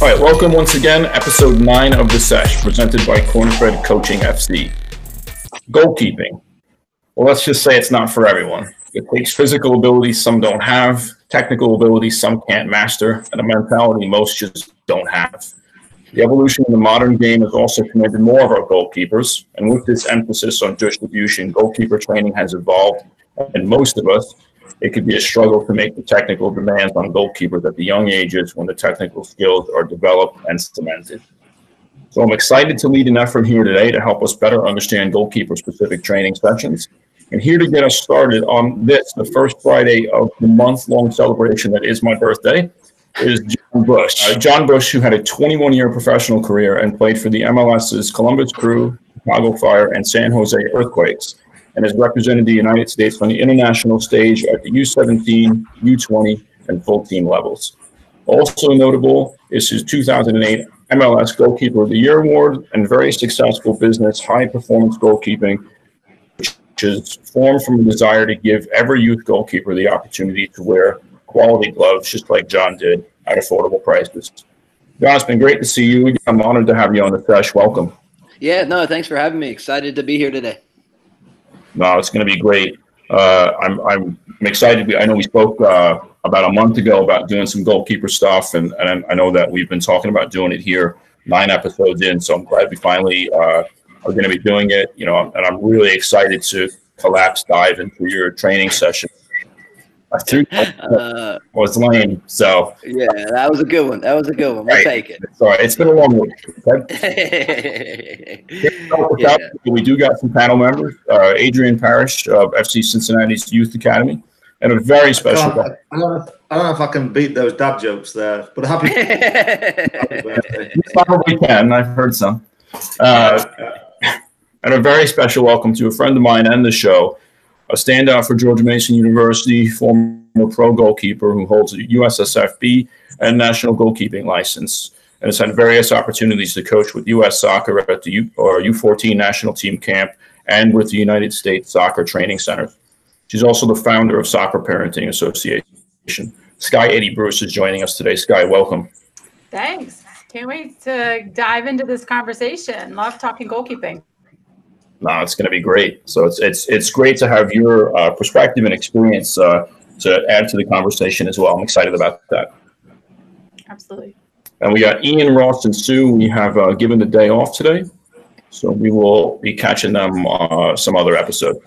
All right, welcome once again, episode 9 of the Sesh, presented by Cornfred Coaching FC. Goalkeeping. Well, let's just say it's not for everyone. It takes physical ability some don't have, technical ability some can't master, and a mentality most just don't have. The evolution of the modern game has also commanded more of our goalkeepers, and with this emphasis on distribution, goalkeeper training has evolved, and most of us, it could be a struggle to make the technical demands on goalkeepers at the young ages when the technical skills are developed and cemented. So I'm excited to lead an effort here today to help us better understand goalkeeper-specific training sessions. And here to get us started on this, the first Friday of the month-long celebration that is my birthday, is Jon Busch. Jon Busch, who had a 21-year professional career and played for the MLS's Columbus Crew, Chicago Fire, and San Jose Earthquakes, and has represented the United States on the international stage at the U17, U20, and full team levels. Also notable is his 2008 MLS Goalkeeper of the Year award and very successful business high-performance goalkeeping, which is formed from a desire to give every youth goalkeeper the opportunity to wear quality gloves, just like Jon did, at affordable prices. Jon, it's been great to see you. I'm honored to have you on the Sesh. Welcome. Yeah, no, thanks for having me. Excited to be here today. No, it's going to be great. I'm excited. I know we spoke about a month ago about doing some goalkeeper stuff, and I know that we've been talking about doing it here 9 episodes in, so I'm glad we finally are going to be doing it. You know, and I'm really excited to dive into your training session. I threw was lame, so yeah, that was a good one. We'll take it. Sorry, it's been a long week. Okay? Yeah. We do got some panel members, Adrian Parrish of FC Cincinnati's Youth Academy, and a very special. I don't know if I can beat those dad jokes there, but happy birthday. You probably can. I've heard some. And a very special welcome to a friend of mine and the show, a standout for George Mason University, former pro goalkeeper who holds a USSFB and national goalkeeping license, and has had various opportunities to coach with U.S. soccer at the U14 national team camp and with the United States Soccer Training Center. She's also the founder of Soccer Parenting Association. Sky Eddie Bruce is joining us today. Sky, welcome. Thanks. Can't wait to dive into this conversation. Love talking goalkeeping. No, it's going to be great. So it's great to have your perspective and experience to add to the conversation as well. I'm excited about that. Absolutely. And we got Ian, Ross, and Sue. We have given the day off today, so we will be catching them some other episode.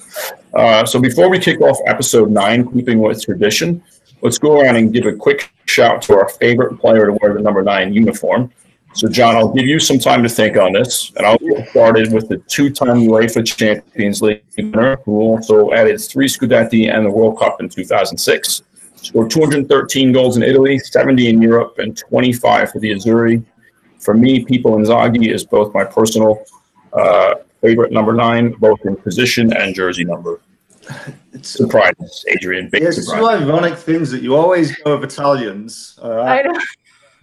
So before we kick off episode 9, keeping with tradition, let's go around and give a quick shout to our favorite player to wear the number 9 uniform. So, Jon, I'll give you some time to think on this, and I'll get started with the 2-time UEFA Champions League winner, who also added 3 Scudetti and the World Cup in 2006. Scored 213 goals in Italy, 70 in Europe, and 25 for the Azzurri. For me, Pippo Inzaghi is both my personal favorite number 9, both in position and jersey number. Surprise, Adrian. Big surprise. It's two ironic things that you always go with Italians. I know.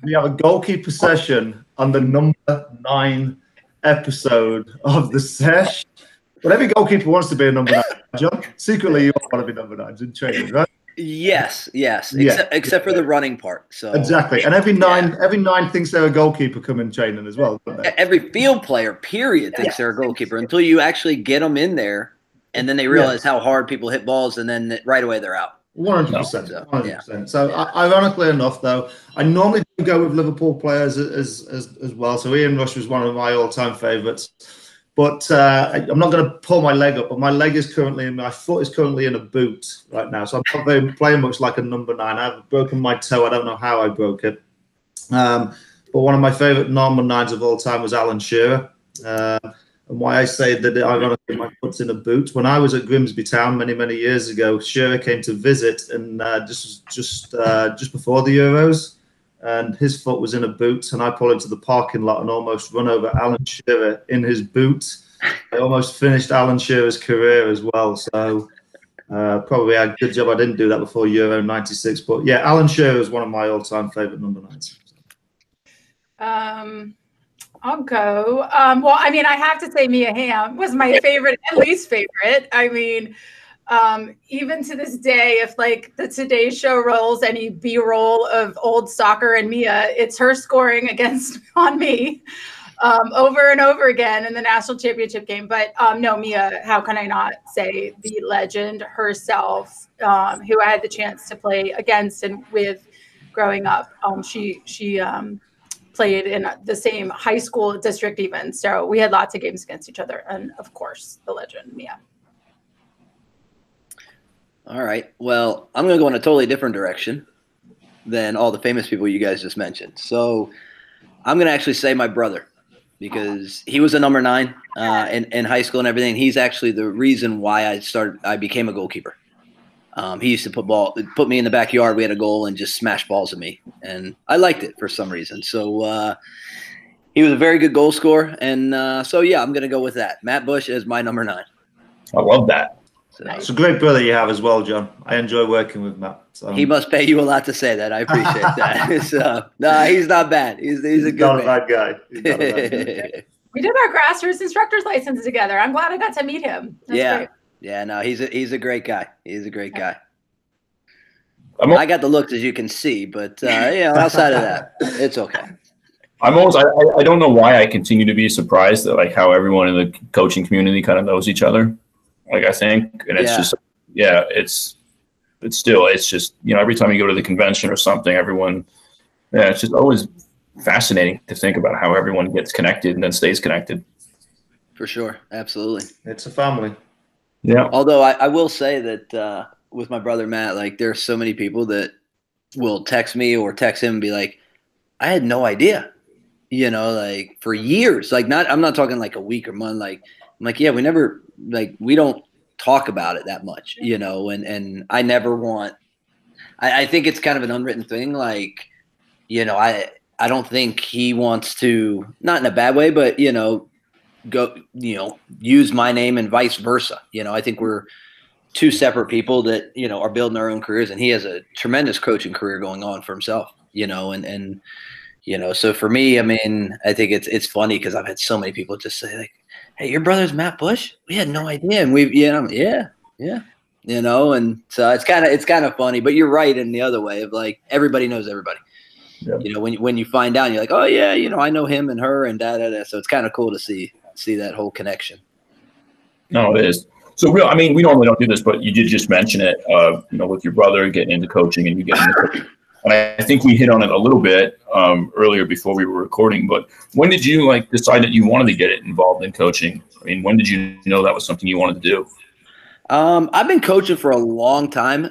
We have a goalkeeper session on the number 9 episode of the Sesh. But every goalkeeper wants to be a number 9, Jon. Secretly, you want to be number 9s in training, right? Yes. Yeah. Except for the running part. So exactly. And every nine thinks they're a goalkeeper come in training as well, don't they? Every field player, period, thinks they're a goalkeeper until you actually get them in there, and then they realize how hard people hit balls, and then right away they're out. 100%. 100%. So, ironically enough, though, I normally do go with Liverpool players as well. So Ian Rush was one of my all-time favourites. But I'm not going to pull my leg up, but my foot is currently in a boot right now. So I'm not playing much like a number 9. I've broken my toe. I don't know how I broke it. But one of my favourite number 9s of all time was Alan Shearer. And why I say that, ironically, my foot's in a boot. When I was at Grimsby Town many years ago, Shearer came to visit, and just before the Euros, and his foot was in a boot, and I pulled into the parking lot and almost run over Alan Shearer in his boot. I almost finished Alan Shearer's career as well. So probably a good job I didn't do that before Euro '96. But yeah, Alan Shearer is one of my all-time favourite number 9s. I'll go. Well, I mean, I have to say Mia Hamm was my favorite and least favorite. I mean, Even to this day, if like the Today Show rolls any B-roll of old soccer and Mia, it's her scoring on me over and over again in the national championship game. But no, Mia, how can I not say the legend herself, who I had the chance to play against and with growing up. She played in the same high school district even. So we had lots of games against each other. And of course, the legend, Mia. All right. Well, I'm going to go in a totally different direction than all the famous people you guys just mentioned. So I'm going to actually say my brother, because he was a number 9 in high school and everything. He's actually the reason why I became a goalkeeper. He used to put me in the backyard. We had a goal and just smash balls at me. And I liked it for some reason. So he was a very good goal scorer. And so, yeah, I'm going to go with that. Matt Busch is my number 9. I love that. So, it's a great brother you have as well, John. I enjoy working with Matt. So. He must pay you a lot to say that. I appreciate that. So, no, he's not bad. He's a good man. Bad guy. He's not a bad guy. We did our grassroots instructor's license together. I'm glad I got to meet him. That's great. Yeah, no, he's a great guy. He's a great guy. I got the looks, as you can see, but outside of that, it's okay. I don't know why I continue to be surprised at like how everyone in the coaching community kind of knows each other. Like I think, and it's just, it's just, every time you go to the convention or something, everyone, it's just always fascinating to think about how everyone gets connected and then stays connected. For sure. Absolutely. It's a family. Yeah. Although I will say that with my brother, Matt, like there are so many people that will text me or text him and be like, I had no idea, like for years, like I'm not talking like a week or month. Like, I'm like, yeah, we don't talk about it that much, and I never want, I think it's kind of an unwritten thing. Like, I don't think he wants to, not in a bad way, but, go, use my name and vice versa. I think we're two separate people that, are building our own careers, and he has a tremendous coaching career going on for himself, and so for me, I mean, I think it's funny because I've had so many people just say like, hey, your brother's Matt Busch? We had no idea. And and so it's kind of funny, but you're right in the other way of like, everybody knows everybody. Yep. When you find out, you're like, oh yeah, I know him and her and da. So it's kind of cool to see that whole connection. No, it is. So we normally don't do this, but you did just mention it, with your brother getting into coaching and you getting into coaching. And I think we hit on it a little bit earlier before we were recording, but when did you decide that you wanted to get involved in coaching? I mean, when did you know that was something you wanted to do? I've been coaching for a long time.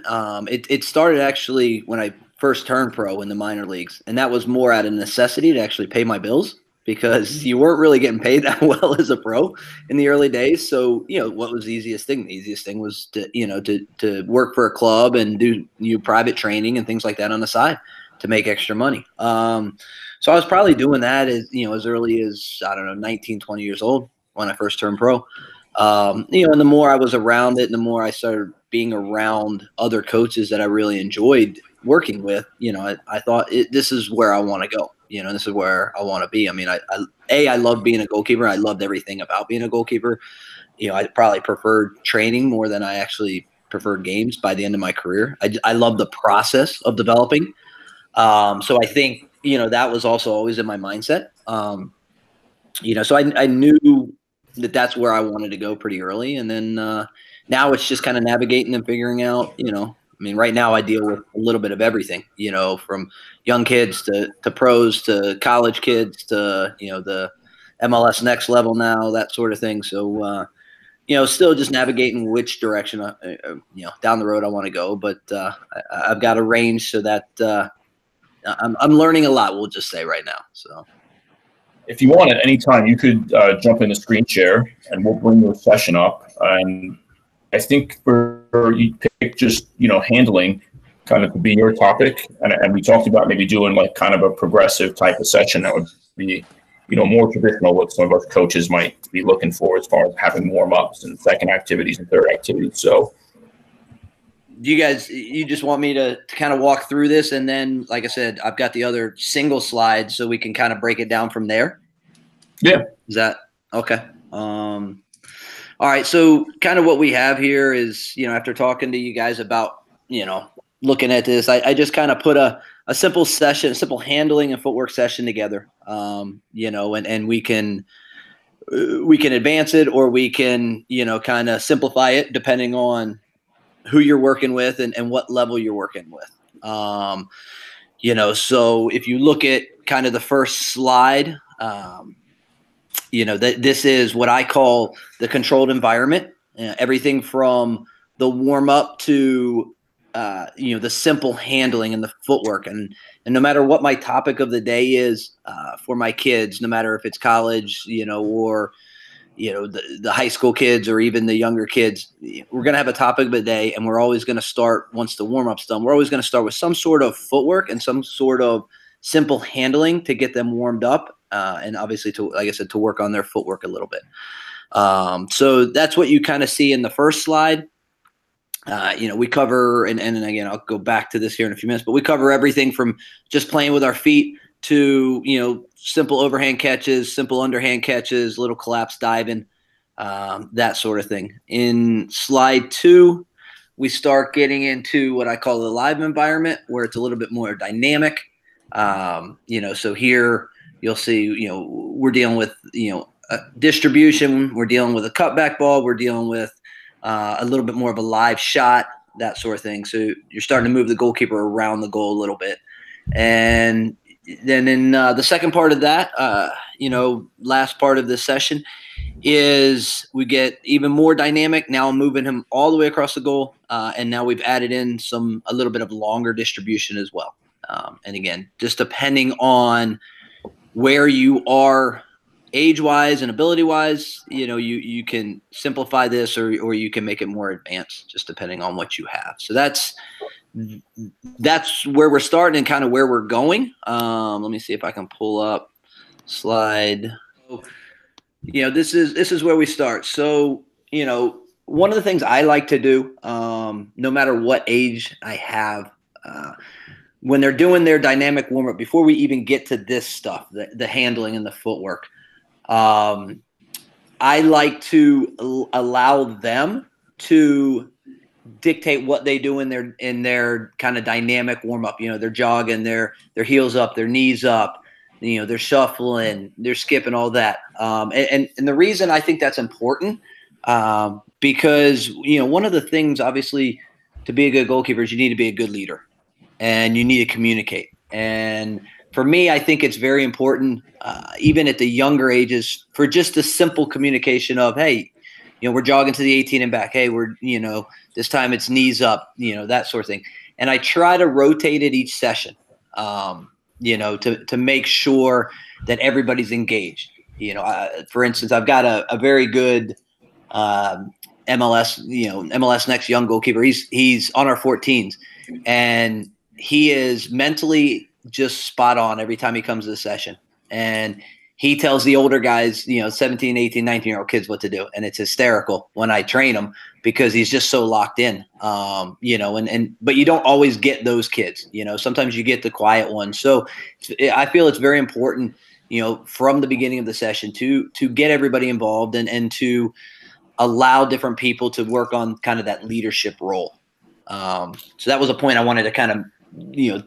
It started actually when I first turned pro in the minor leagues, and that was more out of necessity to actually pay my bills because you weren't really getting paid that well as a pro in the early days. So, what was the easiest thing? The easiest thing was to work for a club and do private training and things like that on the side to make extra money. So I was probably doing that as early as, 19, 20 years old when I first turned pro. And the more I was around it and the more I started being around other coaches that I really enjoyed working with, I thought this is where I want to go. This is where I want to be. I mean, I love being a goalkeeper. I loved everything about being a goalkeeper. I probably preferred training more than I actually preferred games by the end of my career. I love the process of developing. So I think, that was also always in my mindset. So I knew that that's where I wanted to go pretty early. And then now it's just kind of navigating and figuring out, right now I deal with a little bit of everything, from young kids to pros to college kids to, the MLS next level now, that sort of thing. So, still just navigating which direction, down the road I want to go. But I've got a range so that I'm learning a lot, we'll just say right now. So if you want at any time, you could jump in the screen share and we'll bring your session up. And I think you pick just, handling kind of to be your topic. And we talked about maybe doing kind of a progressive type of session that would be, more traditional what some of our coaches might be looking for as far as having warm-ups and second activities and third activities. So do you just want me to kind of walk through this? And then, like I said, I've got the other single slides so we can kind of break it down from there. Yeah. Is that okay? All right. So kind of what we have here is, after talking to you guys about, looking at this, I just kind of put a simple session, a simple handling and footwork session together, and we can advance it, or we can, kind of simplify it depending on who you're working with and what level you're working with. So if you look at kind of the first slide, this is what I call the controlled environment. Everything from the warm up to the simple handling and the footwork, and no matter what my topic of the day is for my kids, no matter if it's college, or the high school kids or even the younger kids, we're going to have a topic of the day, and we're always going to start, once the warm up's done, we're always going to start with some sort of footwork and some sort of simple handling to get them warmed up. And obviously, like I said, to work on their footwork a little bit. So that's what you kind of see in the first slide. We cover, and again, I'll go back to this here in a few minutes, but we cover everything from just playing with our feet to, simple overhand catches, simple underhand catches, little collapse diving, that sort of thing. In slide 2, we start getting into what I call the live environment, where it's a little bit more dynamic. So here you'll see, we're dealing with, distribution. We're dealing with a cutback ball. We're dealing with a little bit more of a live shot, that sort of thing. So you're starting to move the goalkeeper around the goal a little bit. And then in the second part of that, last part of this session is we get even more dynamic. Now I'm moving him all the way across the goal. And now we've added in a little bit of longer distribution as well. And again, just depending on where you are age-wise and ability-wise, you can simplify this or you can make it more advanced, just depending on what you have. So that's where we're starting and kind of where we're going. Let me see if I can pull up slide. This is where we start. So, one of the things I like to do, no matter what age I have, when they're doing their dynamic warm-up, before we even get to this stuff, the handling and the footwork, I like to allow them to dictate what they do in their kind of dynamic warm-up. They're jogging, their heels up, their knees up, they're shuffling, they're skipping, all that. And the reason I think that's important, because, one of the things, obviously, to be a good goalkeeper is you need to be a good leader. And you need to communicate. And for me, I think it's very important, even at the younger ages, for just the simple communication of, hey, we're jogging to the 18 and back. Hey, we're, this time it's knees up, that sort of thing. And I try to rotate it each session, to make sure that everybody's engaged. For instance, I've got a very good MLS Next young goalkeeper. He's on our 14s, and he is mentally just spot on every time he comes to the session. And he tells the older guys, 17, 18, 19-year-old kids what to do. And it's hysterical when I train him, because he's just so locked in, but you don't always get those kids, sometimes you get the quiet ones. So I feel it's very important, from the beginning of the session to get everybody involved and to allow different people to work on kind of that leadership role. So that was a point I wanted to kind of,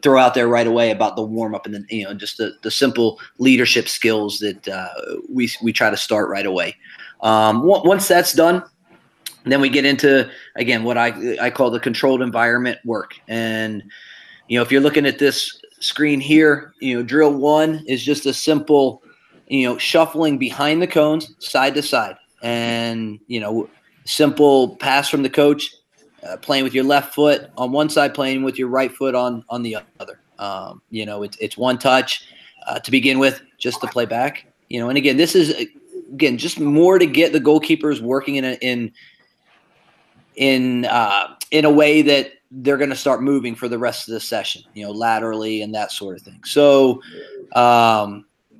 throw out there right away about the warm up and then, just the simple leadership skills that we try to start right away. Once that's done, then we get into, again, what I call the controlled environment work. And, if you're looking at this screen here, drill 1 is just a simple, shuffling behind the cones, side to side, and, simple pass from the coach. Playing with your left foot on one side, playing with your right foot on the other. It's one touch to begin with, just to play back. And again, this is just more to get the goalkeepers working in a way that they're going to start moving for the rest of the session. Laterally and that sort of thing. So,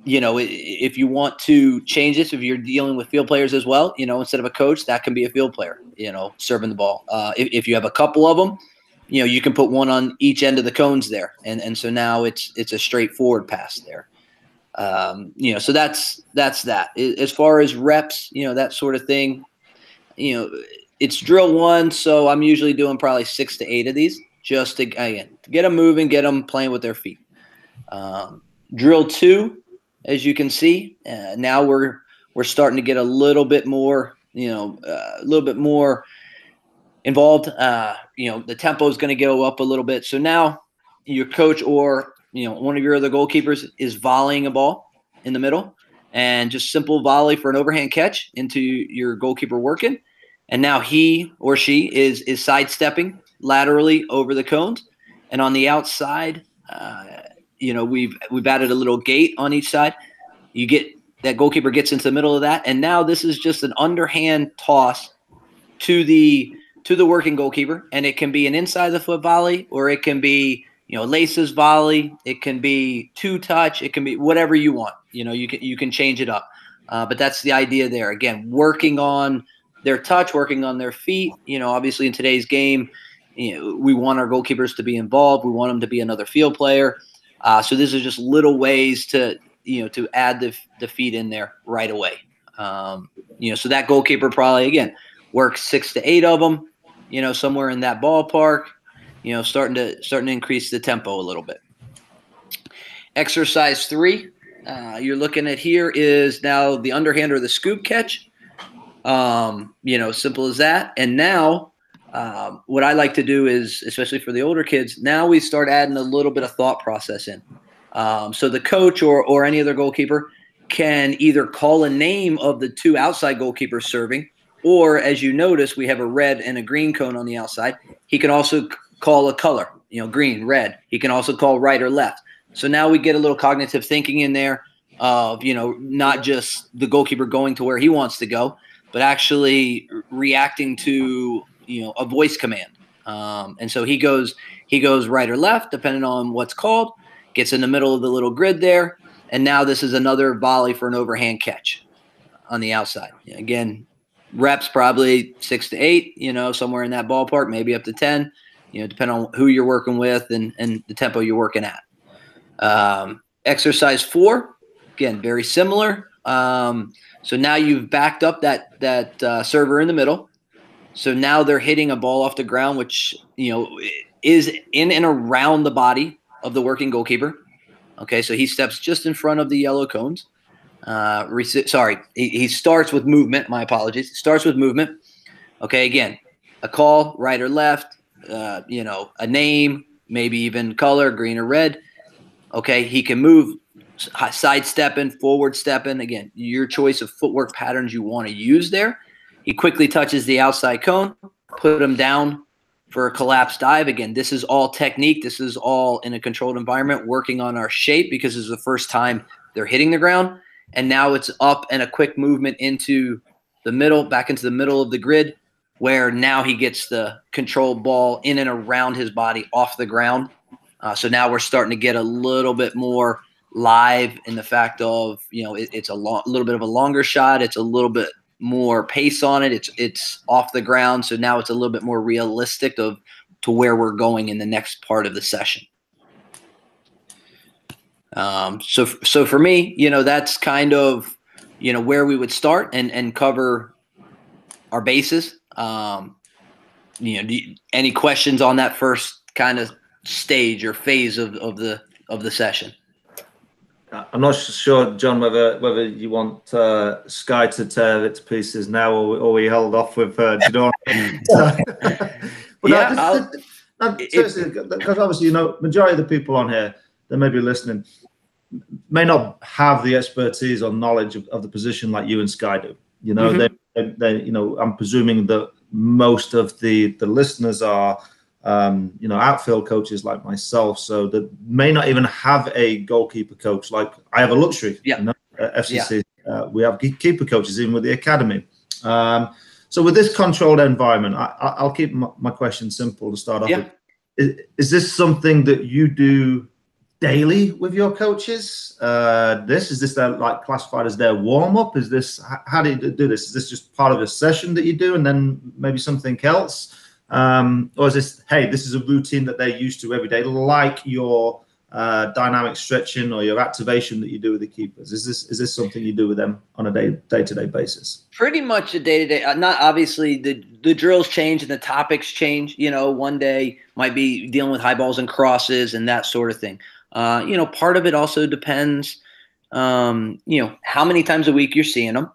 if you want to change this, if you're dealing with field players as well, instead of a coach, that can be a field player, serving the ball. If you have a couple of them, you can put one on each end of the cones there. And so now it's a straightforward pass there. So that's that. As far as reps, that sort of thing, it's drill 1, so I'm usually doing probably 6 to 8 of these just to, again, get them moving, get them playing with their feet. Drill 2, as you can see, now we're starting to get a little bit more, involved. The tempo is going to go up a little bit. So now your coach or one of your other goalkeepers is volleying a ball in the middle, and just simple volley for an overhand catch into your goalkeeper working. And now he or she is sidestepping laterally over the cones, and on the outside, we've added a little gate on each side. You get that goalkeeper gets into the middle of that, and now this is just an underhand toss to the working goalkeeper, and it can be an inside the foot volley, or it can be laces volley. It can be 2-touch. It can be whatever you want. You can change it up, but that's the idea there. Again, working on their touch, working on their feet. Obviously in today's game, we want our goalkeepers to be involved. We want them to be another field player. So this is just little ways to add the feet in there right away. So that goalkeeper probably, again, works 6 to 8 of them, somewhere in that ballpark, starting to increase the tempo a little bit. Exercise 3, you're looking at here is now the underhand or the scoop catch. Simple as that. And now what I like to do is, especially for the older kids, now we start adding a little bit of thought process in. So the coach or any other goalkeeper can either call a name of the 2 outside goalkeepers serving, or as you notice, we have a red and a green cone on the outside. He can also call a color, green, red. He can also call right or left. So now we get a little cognitive thinking in there of, not just the goalkeeper going to where he wants to go, but actually reacting to, a voice command. And so he goes right or left, depending on what's called, gets in the middle of the little grid there. And now this is another volley for an overhand catch on the outside. Again, reps probably 6 to 8, somewhere in that ballpark, maybe up to 10, depending on who you're working with and the tempo you're working at. Exercise 4, again, very similar. So now you've backed up that server in the middle. So now they're hitting a ball off the ground, which, is in and around the body of the working goalkeeper. Okay, so he steps just in front of the yellow cones. He starts with movement. My apologies. He starts with movement. Okay, again, a call, right or left, a name, maybe even color, green or red. Okay, he can move, sidestepping, forward stepping. Again, your choice of footwork patterns you want to use there. He quickly touches the outside cone, put him down for a collapse dive. Again, this is all technique. This is all in a controlled environment, working on our shape, because this is the first time they're hitting the ground. And now it's up and a quick movement into the middle, back into the middle of the grid, where now he gets the controlled ball in and around his body off the ground. So now we're starting to get a little bit more live in the fact of, it's a little bit of a longer shot. It's a little bit more pace on it. It's off the ground. So now it's a little bit more realistic to where we're going in the next part of the session. So for me, that's kind of, where we would start and cover our bases. Any questions on that first kind of stage or phase of the session? I'm not sure, John, whether you want Sky to tear it to pieces now, or we held off with Jadon. Seriously, because obviously, majority of the people on here that may be listening may not have the expertise or knowledge of the position like you and Sky do. They I'm presuming that most of the listeners are outfield coaches like myself, so that may not even have a goalkeeper coach. Like I have a luxury. At FCC, we have keeper coaches even with the academy. So with this controlled environment, I'll keep my question simple to start off with. Is this something that you do daily with your coaches? Is this like classified as their warm up? Is this, how do you do this? Is this just part of a session that you do and then maybe something else? Or is this, hey, this is a routine that they're used to every day, like your dynamic stretching or your activation that you do with the keepers? Is this something you do with them on a day-to-day basis? Pretty much a day-to-day. Not obviously the drills change and the topics change. One day might be dealing with high balls and crosses and that sort of thing. Part of it also depends, how many times a week you're seeing them,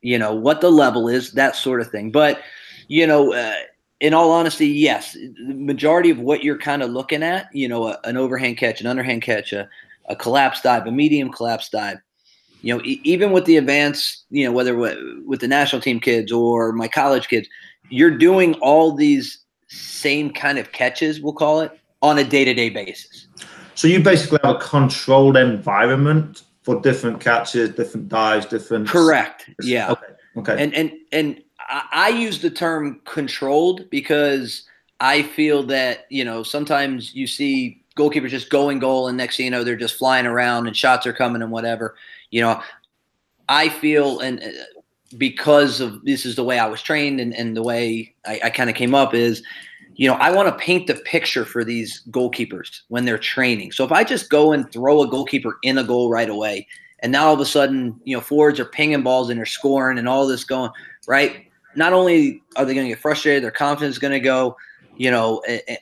what the level is, that sort of thing. But, in all honesty, yes, the majority of what you're kind of looking at, an overhand catch, an underhand catch, a collapse dive, a medium collapse dive, even with the advanced, whether with the national team kids or my college kids, you're doing all these same kind of catches, we'll call it, on a day-to-day basis. So you basically have a controlled environment for different catches, different dives, different. Correct. Yeah. Okay. And I use the term controlled because I feel that, sometimes you see goalkeepers just go in goal and next thing you know, they're just flying around and shots are coming and whatever. I feel, and because of this is the way I was trained and the way I kind of came up is, I want to paint the picture for these goalkeepers when they're training. So if I just go and throw a goalkeeper in a goal right away, and now all of a sudden, forwards are pinging balls and they're scoring and all this going, right? Not only are they going to get frustrated, their confidence is going to go,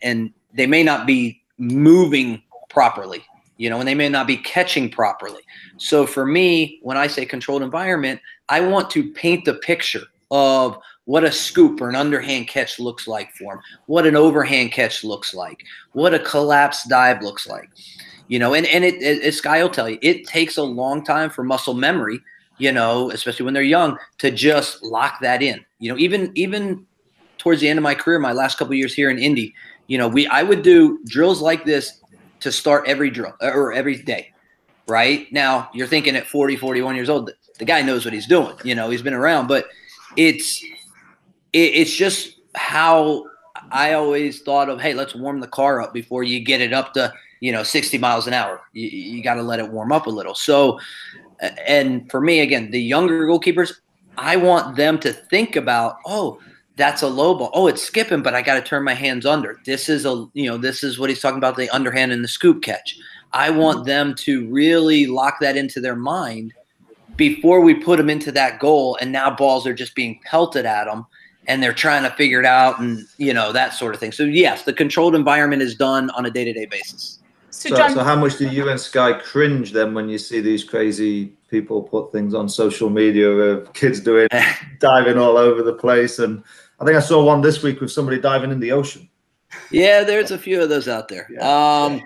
and they may not be moving properly, and they may not be catching properly. So for me, when I say controlled environment, I want to paint the picture of what a scoop or an underhand catch looks like for them, what an overhand catch looks like, what a collapse dive looks like, and as Sky will tell you, it takes a long time for muscle memory, especially when they're young, to just lock that in. Even towards the end of my career, my last couple of years here in Indy, I would do drills like this to start every drill or every day. Right now, you're thinking at 40, 41 years old, the guy knows what he's doing. He's been around, but it's just how I always thought of, hey, let's warm the car up before you get it up to, 60 miles an hour. You got to let it warm up a little. So, and for me, again, the younger goalkeepers, I want them to think about, oh, that's a low ball. Oh, it's skipping, but I got to turn my hands under. This is this is what he's talking about, the underhand and the scoop catch. I want them to really lock that into their mind before we put them into that goal. And now balls are just being pelted at them and they're trying to figure it out and, that sort of thing. So yes, the controlled environment is done on a day-to-day basis. So how much do you and Sky cringe then when you see these crazy people put things on social media of kids doing diving all over the place? And I think I saw one this week with somebody diving in the ocean. Yeah, there's a few of those out there. Yeah.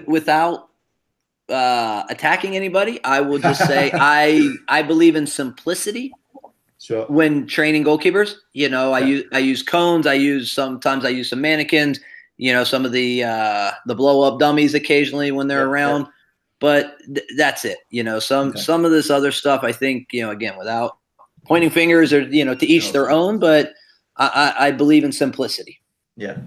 Without attacking anybody, I will just say I believe in simplicity. Sure. When training goalkeepers, I use cones. Sometimes I use some mannequins. Some of the blow up dummies occasionally when they're around, but that's it. Some of this other stuff, I think, again, without pointing fingers or, to each their own, but I believe in simplicity. Yeah.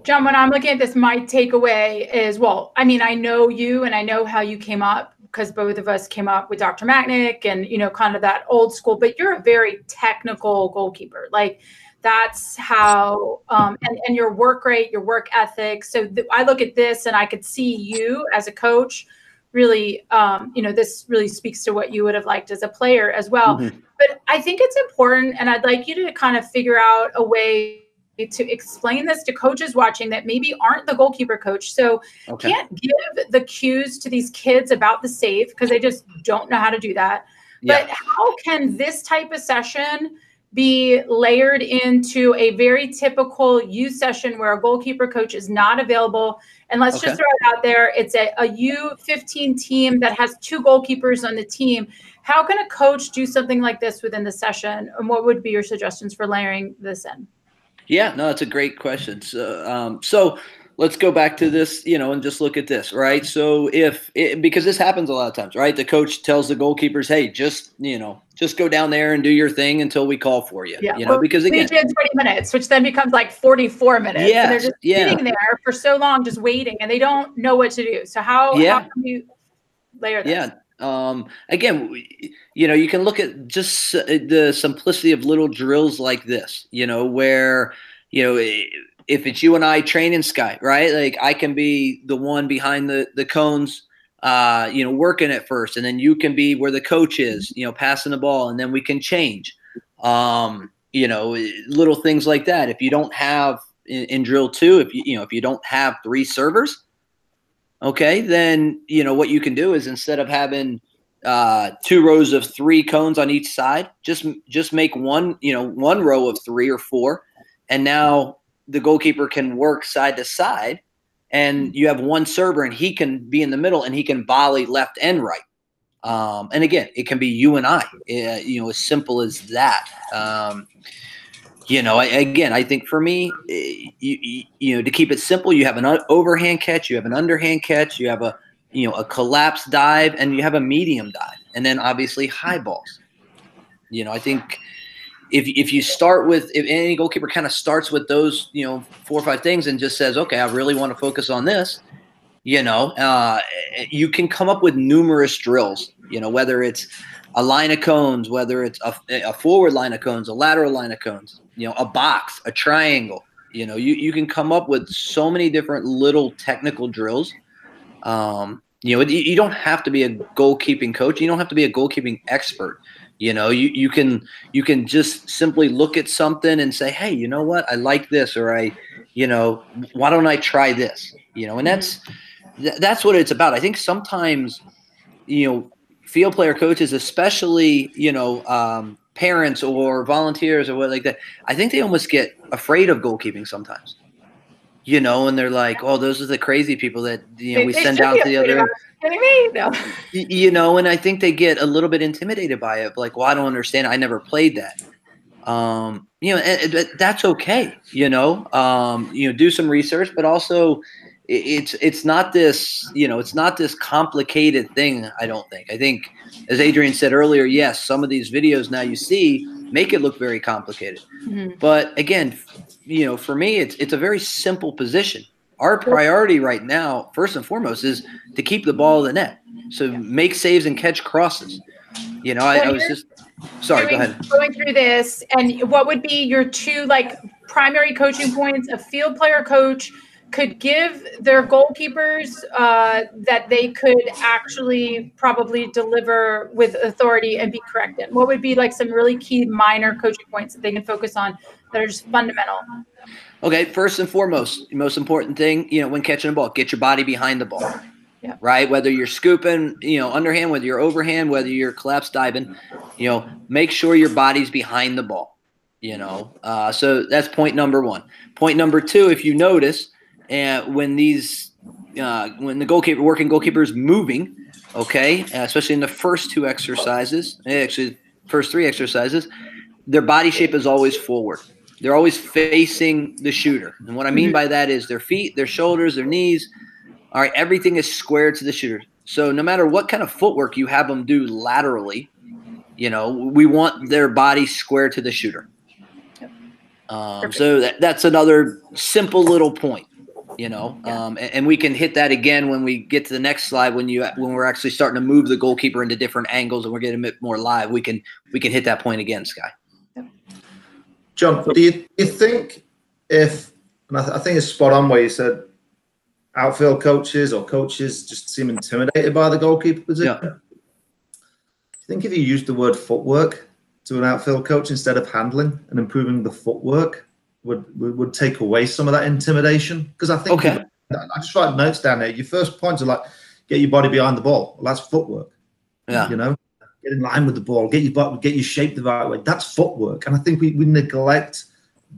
Jon, when I'm looking at this, my takeaway is, I know you and I know how you came up because both of us came up with Dr. Macknick and, kind of that old school, but you're a very technical goalkeeper. Like, that's how, and your work rate, your work ethic. So I look at this and I could see you as a coach really, this really speaks to what you would have liked as a player as well. Mm-hmm. But I think it's important, and I'd like you to kind of figure out a way to explain this to coaches watching that maybe aren't the goalkeeper coach. So can't give the cues to these kids about the save because they just don't know how to do that. Yeah. But how can this type of session be layered into a very typical U session where a goalkeeper coach is not available? And let's just throw it out there. It's a U15 team that has 2 goalkeepers on the team. How can a coach do something like this within the session? And what would be your suggestions for layering this in? Yeah, no, that's a great question. So let's go back to this, and just look at this, right? So because this happens a lot of times, right? The coach tells the goalkeepers, hey, just go down there and do your thing until we call for you. Yeah. Because again, we did 20 minutes, which then becomes like 44 minutes. Yeah. And they're just sitting there for so long, just waiting, and they don't know what to do. So how can you layer this? Yeah. Again, you can look at just the simplicity of little drills like this, where, if it's you and I training Sky, right? Like I can be the one behind the cones, working at first, and then you can be where the coach is, passing the ball, and then we can change. Little things like that. If you don't have in drill 2, if you don't have 3 servers, okay, then what you can do is instead of having 2 rows of 3 cones on each side, just make one row of 3 or 4, and now the goalkeeper can work side to side, and you have one server, and he can be in the middle, and he can volley left and right. And again, it can be you and I, as simple as that. I think for me, to keep it simple, you have an overhand catch, you have an underhand catch, you have a collapse dive, and you have a medium dive, and then obviously high balls. I think if you start with, if any goalkeeper kind of starts with those 4 or 5 things and just says, okay, I really want to focus on this, you can come up with numerous drills, whether it's a line of cones, whether it's a forward line of cones, a lateral line of cones, a box, a triangle. You can come up with so many different little technical drills. You don't have to be a goalkeeping coach. You don't have to be a goalkeeping expert. You can just simply look at something and say, hey, you know what? I like this, or why don't I try this? And that's what it's about. I think sometimes, field player coaches, especially, parents or volunteers or what like that, I think they almost get afraid of goalkeeping sometimes, and they're like, oh, those are the crazy people that, we send down to the other end. No. And I think they get a little bit intimidated by it. Like, well, I don't understand. I never played that. That's okay. Do some research, but also it's not this, it's not this complicated thing. I don't think. I think, as Adrian said earlier, yes, some of these videos now you see make it look very complicated. Mm-hmm. But again, for me, it's a very simple position. Our priority right now, first and foremost, is to keep the ball in the net. So make saves and catch crosses. I was just sorry. Go ahead. Going through this, and what would be your 2 primary coaching points a field player coach could give their goalkeepers that they could actually probably deliver with authority and be corrected? What would be some really key minor coaching points that they can focus on that are just fundamental? Okay, first and foremost, most important thing, when catching a ball, get your body behind the ball. Yeah. Right? Whether you're scooping, underhand, whether you're overhand, whether you're collapse diving, make sure your body's behind the ball. So that's point number 1. Point number 2, if you notice, when the working goalkeeper is moving, okay, especially in the first 2 exercises, actually first 3 exercises, their body shape is always forward. They're always facing the shooter. And what I mean by that is their feet, their shoulders, their knees, all right, everything is square to the shooter. So no matter what kind of footwork you have them do laterally, we want their body square to the shooter. So that's another simple little point, and we can hit that again when we get to the next slide, when we're actually starting to move the goalkeeper into different angles and we're getting a bit more live, we can hit that point again, Sky. John, do you think and I think it's spot on where you said outfield coaches or coaches just seem intimidated by the goalkeeper position? Yeah. I think if you use the word footwork to an outfield coach instead of handling and improving the footwork would take away some of that intimidation. Because I think, I just write notes down there. Your first points are get your body behind the ball. Well, that's footwork. Yeah. Get in line with the ball, get your shape the right way. That's footwork. And I think we neglect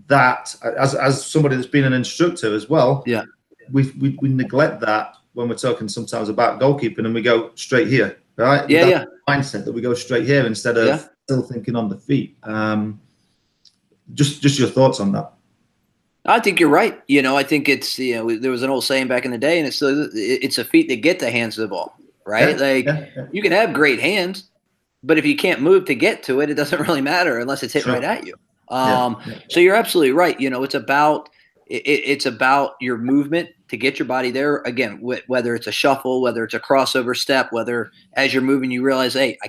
that as somebody that's been an instructor as well. Yeah. We neglect that when we're talking sometimes about goalkeeping, and we go straight here, right? Yeah. Mindset that we go straight here instead of still thinking on the feet. Just your thoughts on that. I think you're right. I think it's there was an old saying back in the day, and it's a feet that get the hands to the ball, right? You can have great hands, but if you can't move to get to it, it doesn't really matter unless it's hit right at you. So you're absolutely right. It's about your movement to get your body there. Again, whether it's a shuffle, whether it's a crossover step, whether as you're moving you realize, hey, I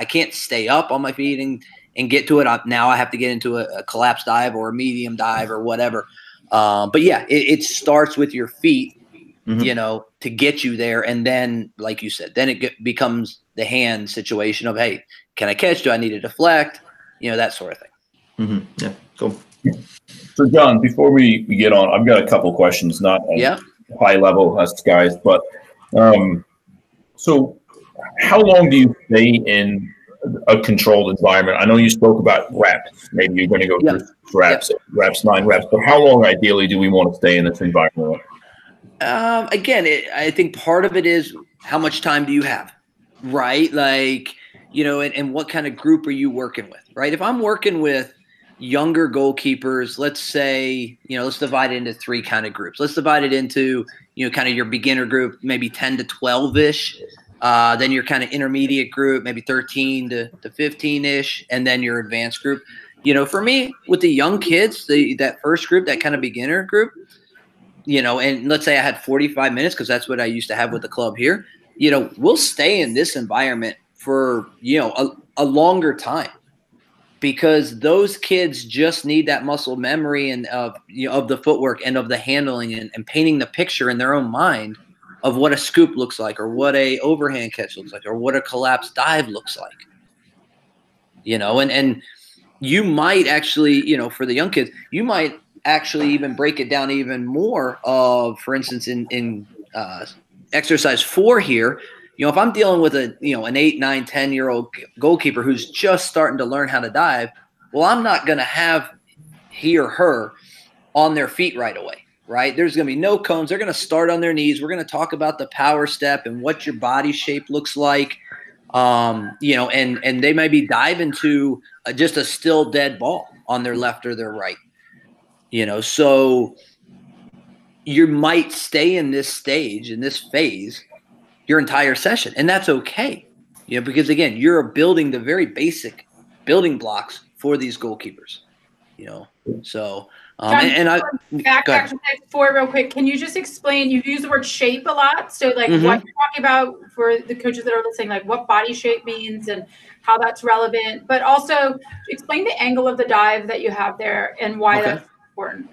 can't stay up on my feet and get to it. Now I have to get into a collapse dive or a medium dive or whatever. But yeah, it starts with your feet, to get you there. And then, like you said, then it becomes the hand situation of, hey, can I catch? Do I need to deflect? That sort of thing. Yeah, cool. So, John, before we get on, I've got a couple questions, not high level as guys, but so how long do you stay in a controlled environment? I know you spoke about reps. Maybe you're going to go through reps, 9 reps, but how long ideally do we want to stay in this environment? Again, I think part of it is how much time do you have, right? Like, and what kind of group are you working with, right? If I'm working with younger goalkeepers, let's say, let's divide it into 3 kind of groups. Let's divide it into, kind of your beginner group, maybe 10 to 12-ish. Then your kind of intermediate group, maybe 13 to 15-ish. And then your advanced group. For me, with the young kids, that first group, that kind of beginner group, and let's say I had 45 minutes, because that's what I used to have with the club here, we'll stay in this environment for, a longer time, because those kids just need that muscle memory and of the footwork and of the handling and painting the picture in their own mind of what a scoop looks like, or what a overhand catch looks like, or what a collapsed dive looks like. And you might actually, for the young kids, you might actually even break it down even more of, for instance, in exercise 4 here, if I'm dealing with an 8, 9, 10-year-old goalkeeper who's just starting to learn how to dive, well, I'm not going to have he or her on their feet right away, right? There's going to be no cones. They're going to start on their knees. We're going to talk about the power step and what your body shape looks like, and they may be diving to just a still dead ball on their left or their right. So you might stay in this stage, in this phase, your entire session, and that's okay. Because again, you're building the very basic building blocks for these goalkeepers. So John, and I back to exercise 4 real quick. Can you just explain? You've used the word shape a lot, so like what you're talking about for the coaches that are listening, like what body shape means and how that's relevant, but also explain the angle of the dive that you have there and why that's important.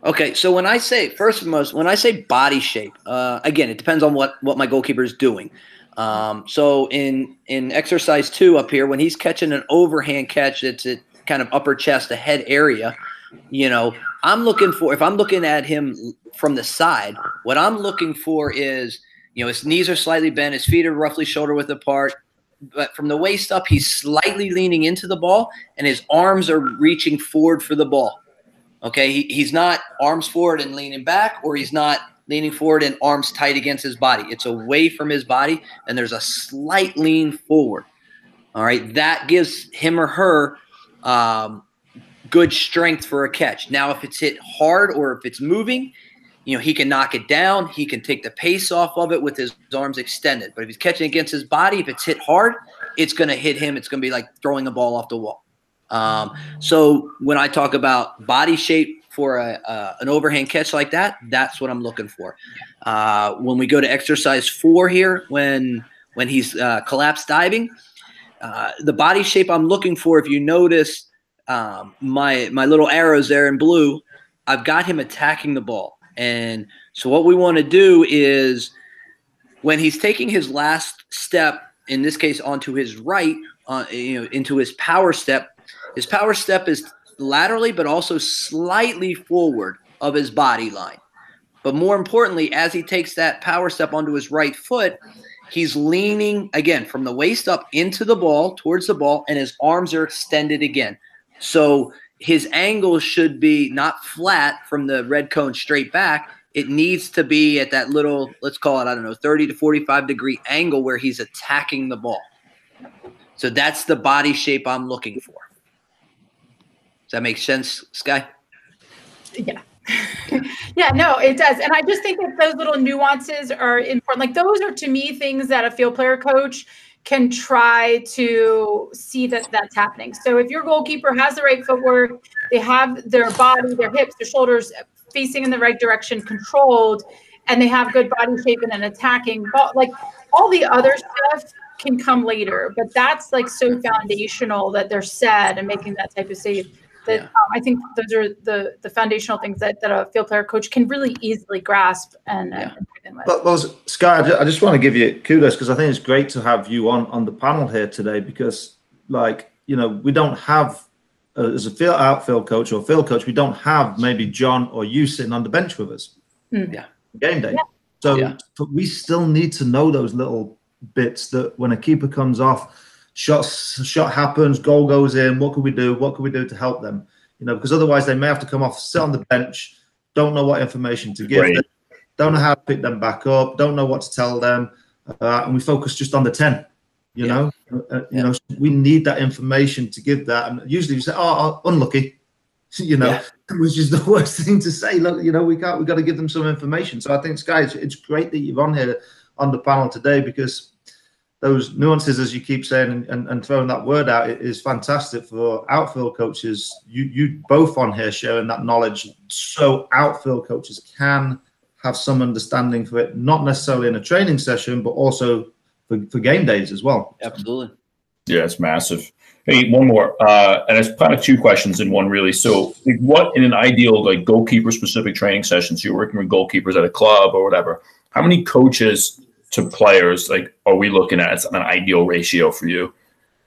Okay, so when I say, first and most, when I say body shape, again, it depends on what my goalkeeper is doing. So in exercise 2 up here, when he's catching an overhand catch, it's at kind of upper chest, the head area, I'm looking for, if I'm looking at him from the side, what I'm looking for is, his knees are slightly bent, his feet are roughly shoulder width apart, but from the waist up, he's slightly leaning into the ball, and his arms are reaching forward for the ball. Okay, he's not arms forward and leaning back, or he's not leaning forward and arms tight against his body. It's away from his body, and there's a slight lean forward. All right, that gives him or her good strength for a catch. Now, if it's hit hard or if it's moving, he can knock it down. He can take the pace off of it with his arms extended. But if he's catching against his body, if it's hit hard, it's going to hit him. It's going to be like throwing a ball off the wall. So when I talk about body shape for an overhand catch like that, that's what I'm looking for. When we go to exercise 4 here, when he's collapsed diving, the body shape I'm looking for, if you notice my little arrows there in blue, I've got him attacking the ball. And so what we want to do is when he's taking his last step, in this case onto his right, into his power step is laterally but also slightly forward of his body line. But more importantly, as he takes that power step onto his right foot, he's leaning, again, from the waist up into the ball, towards the ball, and his arms are extended again. So his angle should be not flat from the red cone straight back. It needs to be at that little, let's call it, 30 to 45 degree angle where he's attacking the ball. So that's the body shape I'm looking for. Does that make sense, Sky? Yeah. Yeah, no, it does. And I just think that those little nuances are important. Like those are, to me, things that a field player coach can try to see that that's happening. So if your goalkeeper has the right footwork, they have their body, their hips, their shoulders facing in the right direction, controlled, and they have good body shape and an attacking ball, like all the other stuff can come later. But that's like so foundational that they're set and making that type of save. I think those are the foundational things that a field player coach can really easily grasp and begin with. Well, Sky, I just want to give you kudos because I think it's great to have you on the panel here today because, like, you know, we don't have as a outfield coach or field coach, we don't have maybe John or you sitting on the bench with us. Yeah. Game day. So but we still need to know those little bits that when a keeper comes off, shot happens, goal goes in, what can we do? What can we do to help them? You know, because otherwise they may have to come off, sit on the bench, don't know what information to give them, don't know how to pick them back up, don't know what to tell them, and we focus just on the 10. You know, so we need that information to give that. And usually you say, "Oh, unlucky," you know, which is the worst thing to say. Look, you know, we got to give them some information. So I think, guys, it's great that you're on here on the panel today because those nuances, as you keep saying, and throwing that word out, it is fantastic for outfield coaches. You both on here sharing that knowledge, so outfield coaches can have some understanding for it, not necessarily in a training session, but also for game days as well. Absolutely. Yeah, it's massive. Hey, one more, and it's kind of two questions in one, really. So, what in an ideal like goalkeeper specific training session? So you're working with goalkeepers at a club or whatever. How many coaches to players like are we looking at as an ideal ratio for you?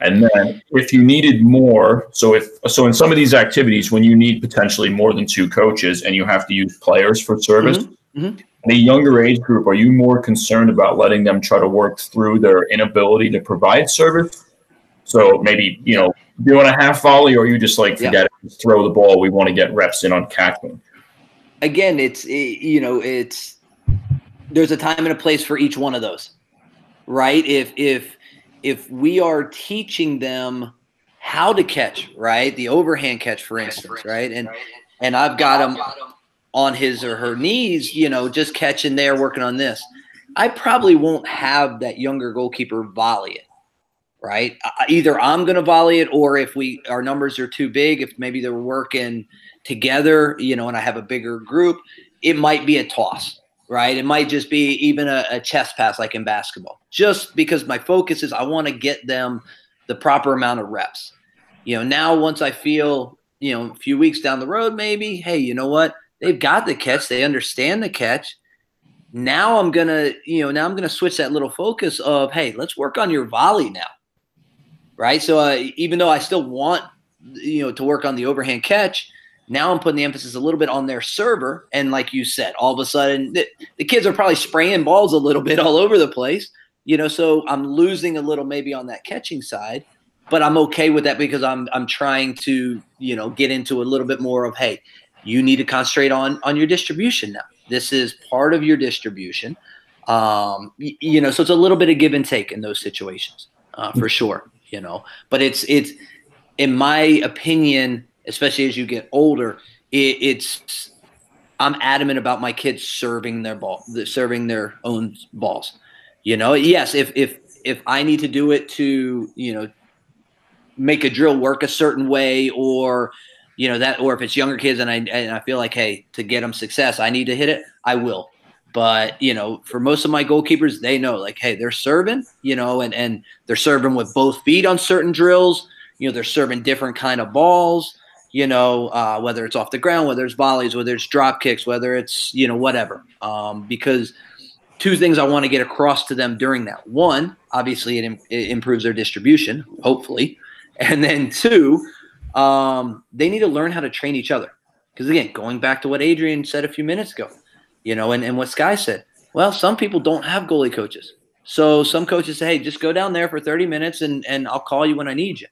And then if you needed more, so in some of these activities when you need potentially more than 2 coaches and you have to use players for service. In a younger age group, are you more concerned about letting them try to work through their inability to provide service? So maybe, you know, doing a half volley, or are you just like, forget it, just throw the ball. We want to get reps in on catching. Again, there's a time and a place for each one of those, right? If we are teaching them how to catch, right? The overhand catch, for instance, right? And I've got them on his or her knees, you know, just catching there, working on this. I probably won't have that younger goalkeeper volley it, right? Either I'm going to volley it, or if our numbers are too big, if maybe they're working together, you know, and I have a bigger group, it might be a toss, right? It might just be even a chest pass like in basketball, just because my focus is I want to get them the proper amount of reps. You know, now once I feel, you know, a few weeks down the road, maybe, hey, you know what? They've got the catch. They understand the catch. Now I'm going to switch that little focus of, hey, let's work on your volley now. Right. So even though I still want, you know, to work on the overhand catch, now I'm putting the emphasis a little bit on their server. And like you said, all of a sudden the kids are probably spraying balls a little bit all over the place, you know, so I'm losing a little maybe on that catching side, but I'm okay with that because I'm trying to, you know, get into a little bit more of, hey, you need to concentrate on your distribution now. This is part of your distribution. You know, so it's a little bit of give and take in those situations, for sure, you know. But it's in my opinion, especially as you get older, I'm adamant about my kids serving their own balls. You know, yes, if I need to do it to, you know, make a drill work a certain way, or you know that, or if it's younger kids and I feel like, hey, to get them success, I need to hit it, I will. But you know, for most of my goalkeepers, they know like, hey, they're serving, you know, and they're serving with both feet on certain drills. You know, they're serving different kind of balls. You know, whether it's off the ground, whether it's volleys, whether it's drop kicks, whether it's, you know, whatever. Because 2 things I want to get across to them during that. 1, obviously, it improves their distribution, hopefully, and then 2. They need to learn how to train each other. Because again, going back to what Adrian said a few minutes ago, you know, and what Sky said, well, some people don't have goalie coaches. So some coaches say, hey, just go down there for 30 minutes and I'll call you when I need you.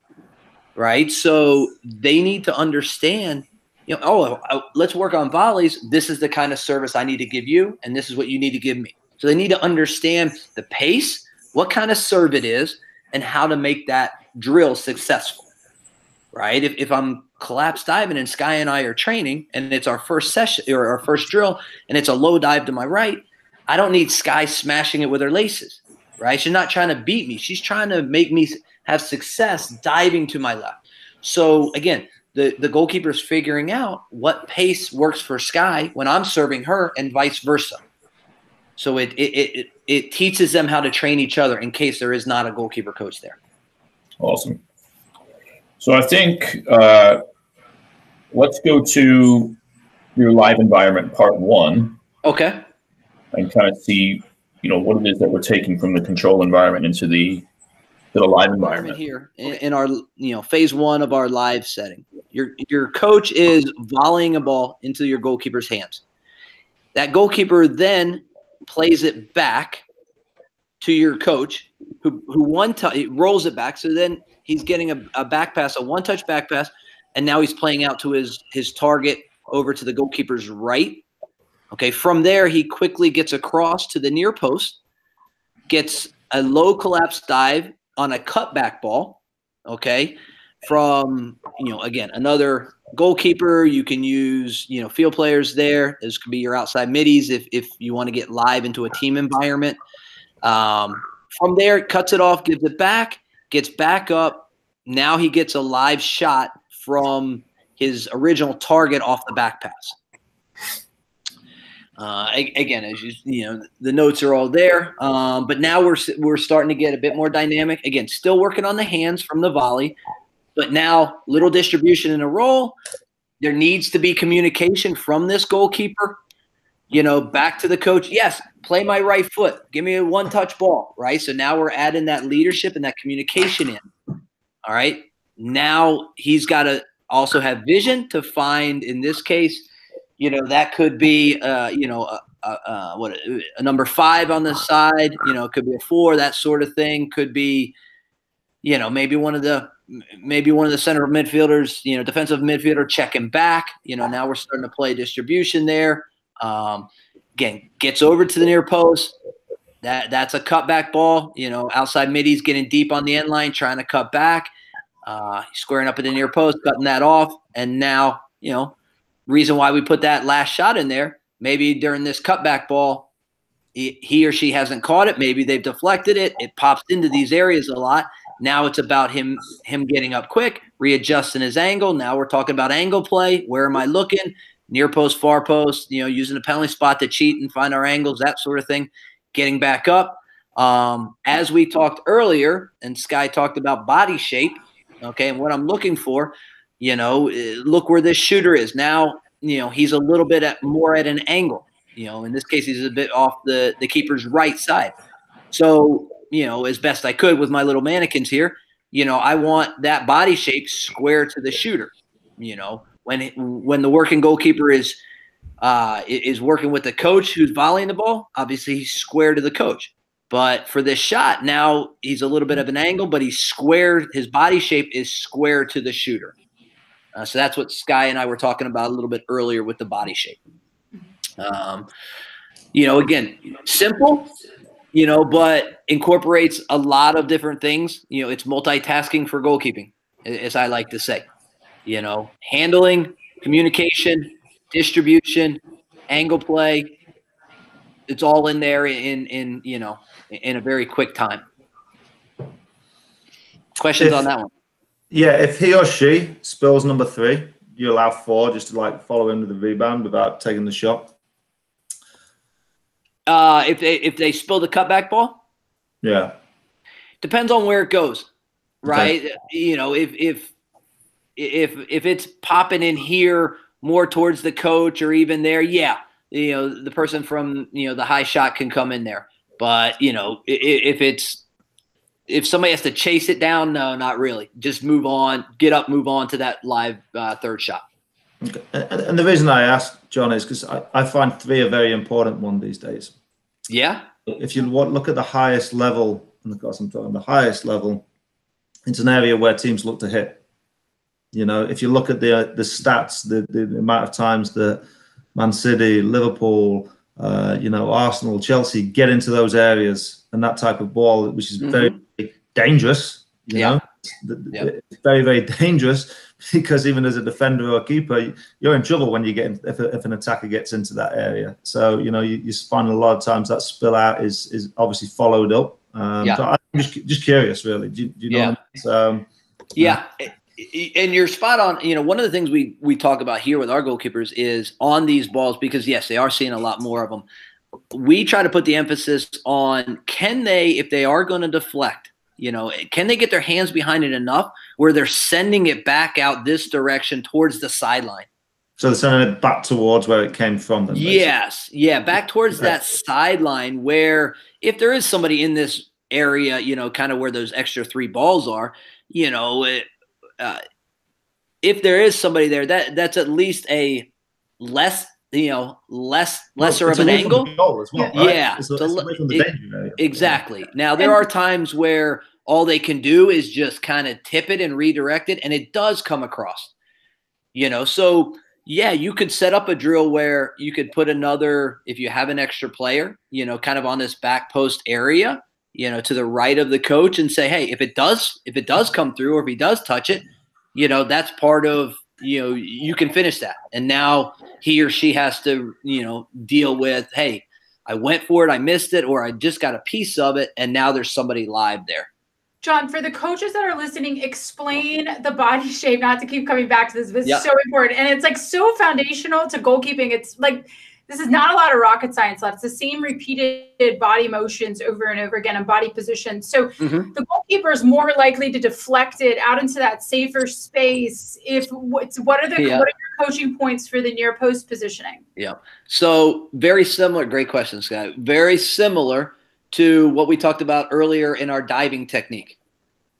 Right. So they need to understand, you know, let's work on volleys. This is the kind of service I need to give you, and this is what you need to give me. So they need to understand the pace, what kind of serve it is, and how to make that drill successful. Right. If I'm collapse diving and Sky and I are training and it's our first session or our first drill and it's a low dive to my right, I don't need Sky smashing it with her laces. Right. She's not trying to beat me. She's trying to make me have success diving to my left. So again, the goalkeeper's figuring out what pace works for Sky when I'm serving her and vice versa. So it teaches them how to train each other in case there is not a goalkeeper coach there. Awesome. So I think let's go to your live environment part 1. Okay. And kind of see, what it is that we're taking from the control environment into the live environment here in our, phase 1 of our live setting. Your coach is volleying a ball into your goalkeeper's hands. That goalkeeper then plays it back to your coach, who rolls it back. So then he's getting a back pass, a one-touch back pass, and now he's playing out to his target over to the goalkeeper's right. Okay, from there, he quickly gets across to the near post, gets a low collapse dive on a cutback ball, okay, from, again, another goalkeeper. You can use, field players there. This could be your outside middies if you want to get live into a team environment. From there, it cuts it off, gives it back, gets back up. Now he gets a live shot from his original target off the back pass. Again, as the notes are all there, but now we're starting to get a bit more dynamic. Again, still working on the hands from the volley, but now little distribution in a roll. There needs to be communication from this goalkeeper, back to the coach. Yes, play my right foot. Give me a one-touch ball, right? So now we're adding that leadership and that communication in. All right. Now he's got to also have vision to find, in this case, that could be, a number 5 on the side. It could be a 4, that sort of thing. Could be, maybe one of the center midfielders, defensive midfielder checking back. Now we're starting to play distribution there. Again, gets over to the near post. That's a cutback ball. Outside middies getting deep on the end line, trying to cut back. Squaring up at the near post, cutting that off, and now reason why we put that last shot in there, maybe during this cutback ball, he or she hasn't caught it. Maybe they've deflected it. It pops into these areas a lot. Now it's about him getting up quick, readjusting his angle. Now we're talking about angle play. Where am I looking? Near post, far post, using the penalty spot to cheat and find our angles, that sort of thing. Getting back up. As we talked earlier, and Sky talked about body shape, okay, and what I'm looking for, look where this shooter is. Now, he's a little bit more at an angle. In this case, he's a bit off the keeper's right side. So, as best I could with my little mannequins here, I want that body shape square to the shooter. When the working goalkeeper is working with the coach who's volleying the ball, obviously he's square to the coach. But for this shot, now he's a little bit of an angle, but he's square. His body shape is square to the shooter. So that's what Sky and I were talking about a little bit earlier with the body shape. Again, simple, but incorporates a lot of different things. It's multitasking for goalkeeping, as I like to say. Handling, communication, distribution, angle play. It's all in there in a very quick time. Questions on that one? Yeah, if he or she spills number 3, you allow 4 just to follow him to the rebound without taking the shot. If they spill the cutback ball, yeah, depends on where it goes, right? Okay. If it's popping in here more towards the coach or even there, yeah, the person from the high shot can come in there. But if somebody has to chase it down, no, not really. Just move on, get up, move on to that live third shot. Okay. And the reason I asked, John, is because I find 3 a very important one these days. Yeah. If you look at the highest level, and of course I'm talking the highest level, it's an area where teams look to hit. If you look at the stats, the amount of times that Man City, Liverpool, Arsenal, Chelsea get into those areas and that type of ball, which is very dangerous, it's very, very dangerous, because even as a defender or a keeper, you're in trouble when you get if an attacker gets into that area. So, you find a lot of times that spill out is obviously followed up. So I'm just curious, really. Do you know what I mean? Yeah. And you're spot on. One of the things we talk about here with our goalkeepers is on these balls, because yes, they are seeing a lot more of them. We try to put the emphasis on, can they, if they are going to deflect, can they get their hands behind it enough where they're sending it back out this direction towards the sideline. So they're sending it back towards where it came from. Then, yes. Yeah. Back towards that sideline where if there is somebody in this area, kind of where those extra 3 balls are, if there is somebody there, that's at least a lesser of an angle. Goal as well, right? Yeah. It's away from the danger area. Exactly. Now, there are times where all they can do is just kind of tip it and redirect it, and it does come across. So yeah, you could set up a drill where you could put another, if you have an extra player, kind of on this back post area, to the right of the coach, and say, hey, if it does come through, or if he does touch it, that's part of, you can finish that. And now he or she has to, deal with, hey, I went for it, I missed it, or I just got a piece of it, and now there's somebody live there. John, for the coaches that are listening, explain the body shape, not to keep coming back to this, but it's so important. And it's like so foundational to goalkeeping. It's like, this is not a lot of rocket science left. It's the same repeated body motions over and over again and body position. So the goalkeeper is more likely to deflect it out into that safer space. What are your coaching points for the near post positioning? Yeah. So very similar. Great question, Scott. Very similar to what we talked about earlier in our diving technique,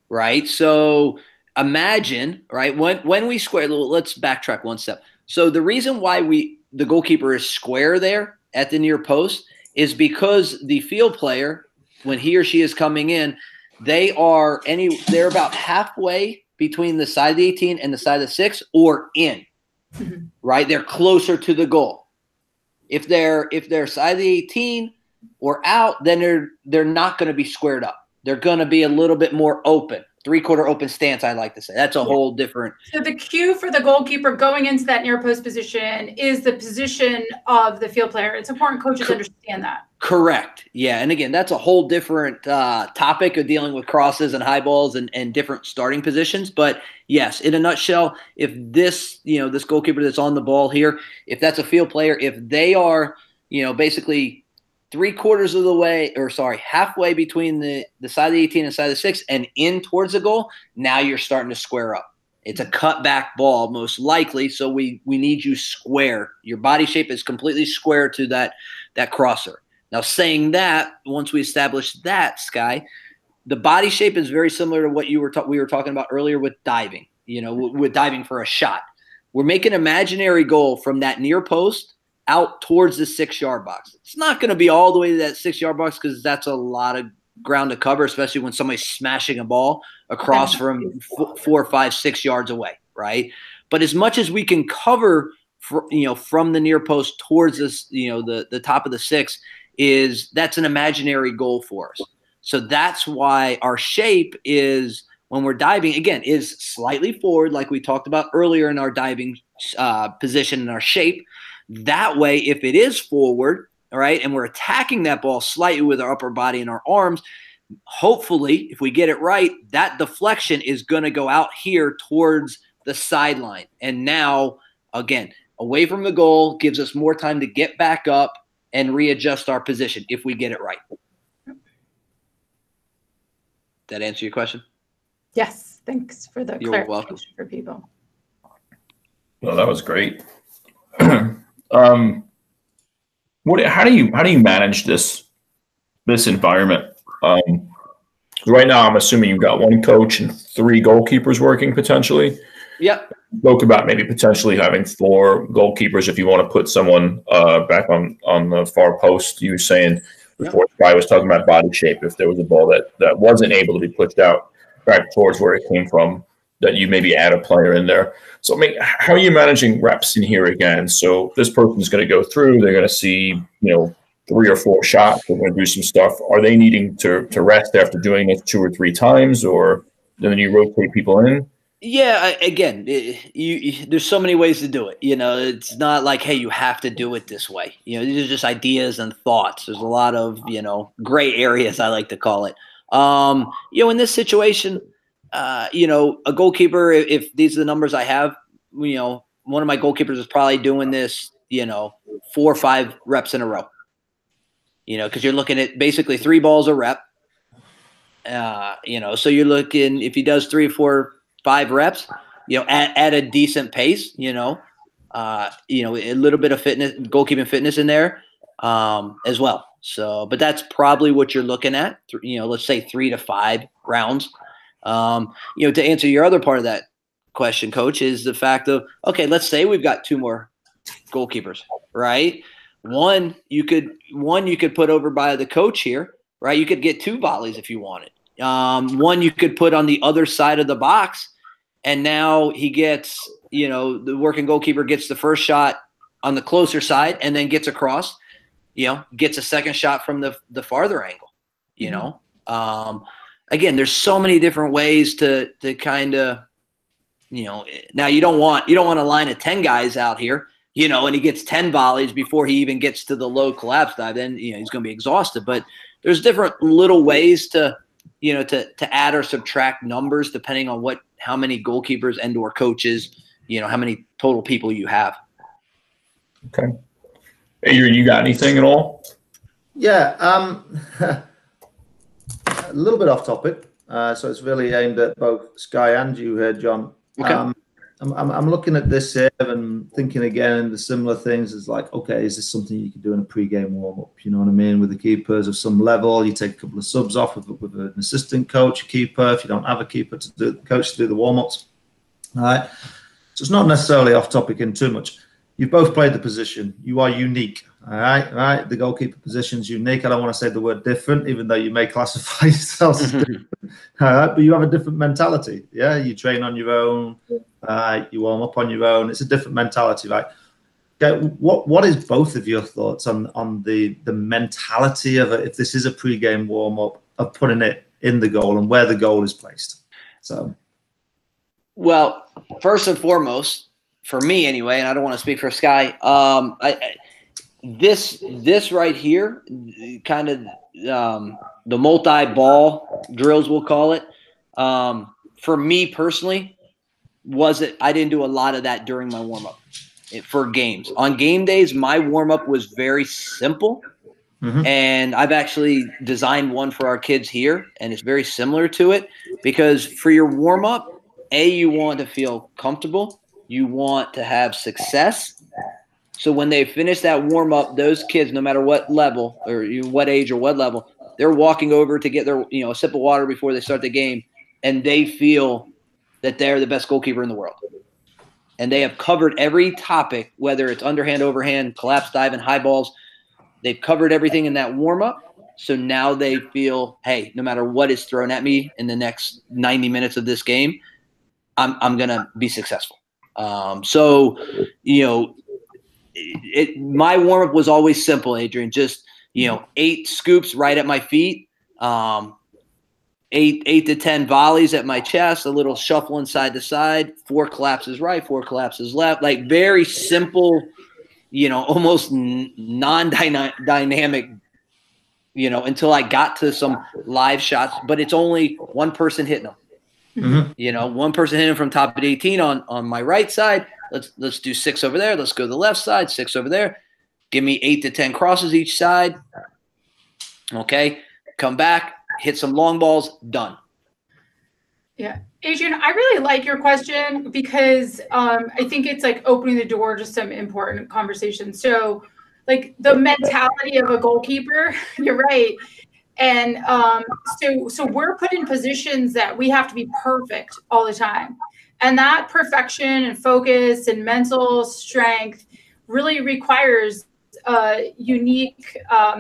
right? So imagine, right, when we square, let's backtrack one step. So the reason why the goalkeeper is square there at the near post is because the field player, when he or she is coming in, they're about halfway between the side of the 18 and the side of the 6 or in, right? They're closer to the goal. If they're side of the 18 or out, then they're not going to be squared up. They're going to be a little bit more open, 3/4 open stance, I like to say. That's a whole different. So the cue for the goalkeeper going into that near post position is the position of the field player. It's important coaches understand that. Correct. Yeah. And again, that's a whole different topic of dealing with crosses and high balls and different starting positions. But yes, in a nutshell, if this goalkeeper that's on the ball here, if that's a field player, if they are, basically halfway between the side of the 18 and side of the 6 and in towards the goal, now you're starting to square up. It's a cutback ball, most likely, so we need you square. Your body shape is completely square to that crosser. Now, saying that, once we establish that, Sky, the body shape is very similar to what we were talking about earlier with diving, with diving for a shot. We're making an imaginary goal from that near post out towards the 6-yard box. It's not going to be all the way to that 6-yard box because that's a lot of ground to cover, especially when somebody's smashing a ball across from 4, 5, 6 yards away, right? But as much as we can cover, from the near post towards this, the top of the 6, that's an imaginary goal for us. So that's why our shape is, when we're diving, again, is slightly forward, like we talked about earlier in our diving position and our shape. That way, if it is forward, all right, and we're attacking that ball slightly with our upper body and our arms, hopefully, if we get it right, that deflection is going to go out here towards the sideline. And now, again, away from the goal, gives us more time to get back up and readjust our position if we get it right. That answer your question? Yes. Thanks for the clarification for people. Well, that was great. How do you manage this environment? Right now, I'm assuming you've got one coach and 3 goalkeepers working potentially. Yep. Spoke about maybe potentially having 4 goalkeepers if you want to put someone back on the far post. You were saying before, I was talking about body shape. If there was a ball that wasn't able to be pushed out back towards where it came from, that you maybe add a player in there. So, how are you managing reps in here again? So this person's going to go through. They're going to see, 3 or 4 shots. They're going to do some stuff. Are they needing to rest after doing it 2 or 3 times, or then you rotate people in? Yeah. Again, there's so many ways to do it. It's not like, hey, you have to do it this way. These are just ideas and thoughts. There's a lot of, gray areas, I like to call it. In this situation, a goalkeeper, if these are the numbers I have, one of my goalkeepers is probably doing this, 4 or 5 reps in a row, because you're looking at basically 3 balls a rep. So you're looking, if he does 3 or 4 5 reps, at a decent pace, a little bit of fitness, goalkeeping fitness in there as well. So, but that's probably what you're looking at, let's say 3 to 5 rounds. To answer your other part of that question, Coach, is the fact of, okay, let's say we've got 2 more goalkeepers, right? One you could put over by the coach here, right? You could get 2 volleys if you wanted. One you could put on the other side of the box, and now he gets, the working goalkeeper gets the first shot on the closer side and then gets across, gets a second shot from the farther angle, Again, there's so many different ways to kind of, now you don't want a line of 10 guys out here, and he gets 10 volleys before he even gets to the low collapse dive. Then, he's going to be exhausted. But there's different little ways to add or subtract numbers depending on how many goalkeepers and or coaches, how many total people you have. Okay. Adrian, you got anything at all? Yeah. A little bit off topic. So it's really aimed at both Sky and you here, John. Okay. I'm looking at this here and thinking again the similar things. Is like, okay, is this something you can do in a pre-game warm-up? You know what I mean? With the keepers of some level, you take a couple of subs off with an assistant coach, a keeper. If you don't have a keeper coach to do the warm-ups, all right. So it's not necessarily off topic in too much. You've both played the position. You are unique. All right. The goalkeeper position's unique. I don't want to say the word different, even though you may classify yourselves as different. All right, but you have a different mentality. Yeah, you train on your own. You warm up on your own. It's a different mentality, right? Okay, what is both of your thoughts on the mentality of it, if this is a pre-game warm up, of putting it in the goal and where the goal is placed? So, well, first and foremost, for me anyway, and I don't want to speak for Sky, this right here, kind of the multi-ball drills, we'll call it. For me personally, I didn't do a lot of that during my warm-up for games. On game days, my warm-up was very simple. Mm-hmm. And I've actually designed one for our kids here, and it's very similar to it, because for your warm-up, you want to feel comfortable. You want to have success. So when they finish that warm-up, those kids, no matter what level or what age or what level, they're walking over to get their a sip of water before they start the game, and they feel that they're the best goalkeeper in the world. And they have covered every topic, whether it's underhand, overhand, collapse dive, and high balls. They've covered everything in that warm-up. So now they feel, hey, no matter what is thrown at me in the next 90 minutes of this game, I'm going to be successful. My warm-up was always simple, Adrian. Just, 8 scoops right at my feet, 8 to 10 volleys at my chest, a little shuffling side to side, 4 collapses right, 4 collapses left, like very simple, almost non-dynamic, until I got to some live shots, but it's only one person hitting them. Mm-hmm. One person hitting from top of 18 on my right side. Let's do 6 over there. Let's go to the left side, 6 over there. Give me 8 to 10 crosses each side. Okay, come back, hit some long balls, done. Yeah, Adrian, I really like your question because I think it's like opening the door to some important conversations. So, like the mentality of a goalkeeper, you're right. And so we're put in positions that we have to be perfect all the time. And that perfection and focus and mental strength really requires unique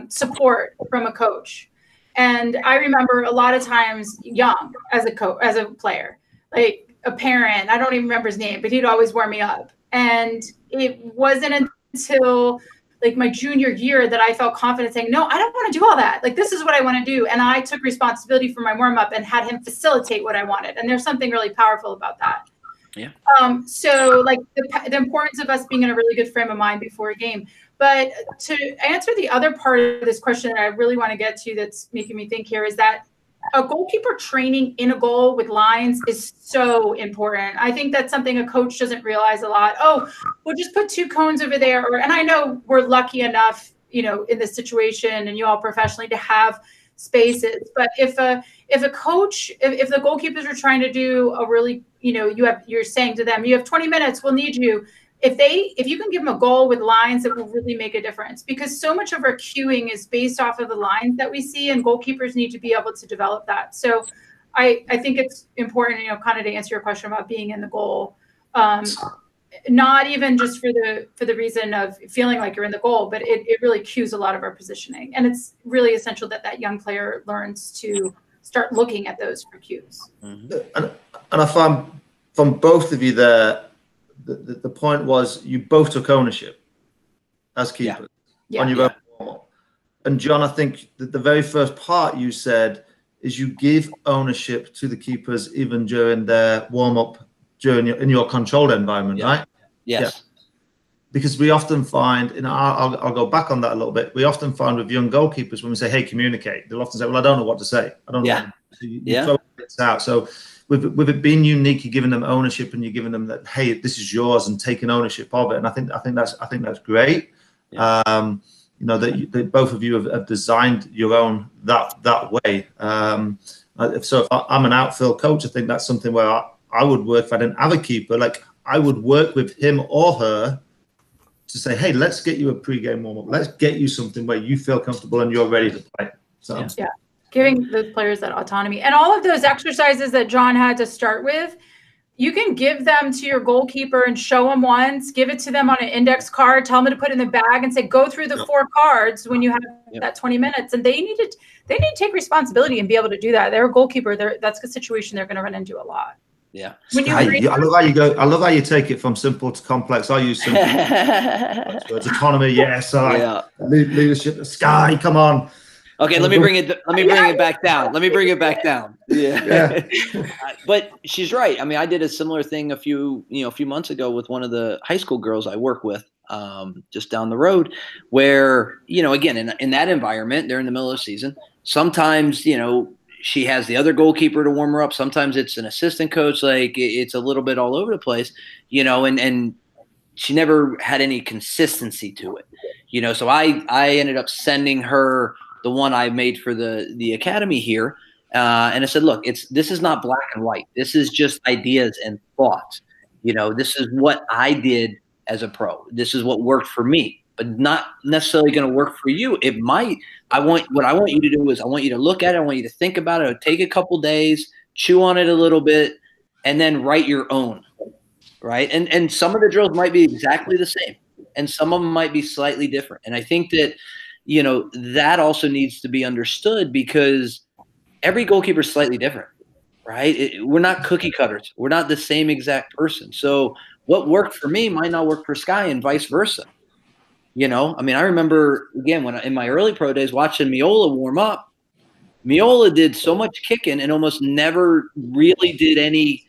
support from a coach. And I remember a lot of times young as a player, like a parent, I don't even remember his name, but he'd always warm me up. And it wasn't until like my junior year that I felt confident saying, no, I don't want to do all that. Like, this is what I want to do. And I took responsibility for my warm up and had him facilitate what I wanted. And there's something really powerful about that. Yeah. So like the importance of us being in a really good frame of mind before a game. But to answer the other part of this question that I really want to get to that's making me think here is that a goalkeeper training in a goal with lines is so important. I think that's something a coach doesn't realize a lot. Oh, we'll just put 2 cones over there. And I know we're lucky enough, in this situation and you all professionally to have spaces. But if a coach, if the goalkeepers are trying to do a really, you're saying to them, you have 20 minutes, we'll need you. If you can give them a goal with lines, that will really make a difference, because so much of our cueing is based off of the lines that we see, and goalkeepers need to be able to develop that. So I think it's important, kind of to answer your question about being in the goal. Not even just for the reason of feeling like you're in the goal, but it really cues a lot of our positioning. And it's really essential that young player learns to start looking at those for cues. And I found from both of you there, the point was you both took ownership as keepers on your own warm-up. And John, I think that the very first part you said is you give ownership to the keepers even during their warm-up, in your controlled environment, right? Yes. Yeah. Because we often find, I'll go back on that a little bit. We often find with young goalkeepers, when we say, "Hey, communicate," they'll often say, "Well, I don't know what to say. I don't know." What to say. You throw it out. So with it being unique, you're giving them ownership, and you're giving them that, "Hey, this is yours," and taking ownership of it. And I think that's great. Yeah. That both of you have designed your own that way. So if I'm an outfield coach, I think that's something where I would work. If I didn't have a keeper, like I would work with him or her to say, "Hey, let's get you a pre-game warm-up. Let's get you something where you feel comfortable and you're ready to play." So giving the players that autonomy, and all of those exercises that John had to start with, you can give them to your goalkeeper and show them once, give it to them on an index card, tell them to put it in the bag and say, "Go through the 4 cards when you have that 20 minutes." And they need to take responsibility and be able to do that. They're a goalkeeper. That's a situation they're going to run into a lot. Yeah. I love how you go. I love how you take it from simple to complex. I use simple words. Autonomy, yes. Leadership, the sky. Come on. Okay, let me bring it back down. Let me bring it back down. Yeah. But she's right. I mean, I did a similar thing a few months ago with one of the high school girls I work with, just down the road, where, again, in that environment, they're in the middle of the season. Sometimes, she has the other goalkeeper to warm her up. Sometimes it's an assistant coach. Like, it's a little bit all over the place, and she never had any consistency to it, so I ended up sending her the one I made for the academy here. And I said, "Look, this is not black and white. This is just ideas and thoughts. This is what I did as a pro. This is what worked for me, but not necessarily going to work for you. It might. What I want you to do is I want you to look at it. I want you to think about it. Take a couple days, chew on it a little bit, and then write your own, right? And some of the drills might be exactly the same, and some of them might be slightly different. And I think that, that also needs to be understood, because every goalkeeper is slightly different, right? We're not cookie cutters. We're not the same exact person. So what worked for me might not work for Sky, and vice versa. I mean, I remember, again, when in my early pro days watching Miola warm up. Miola did so much kicking and almost never really did any,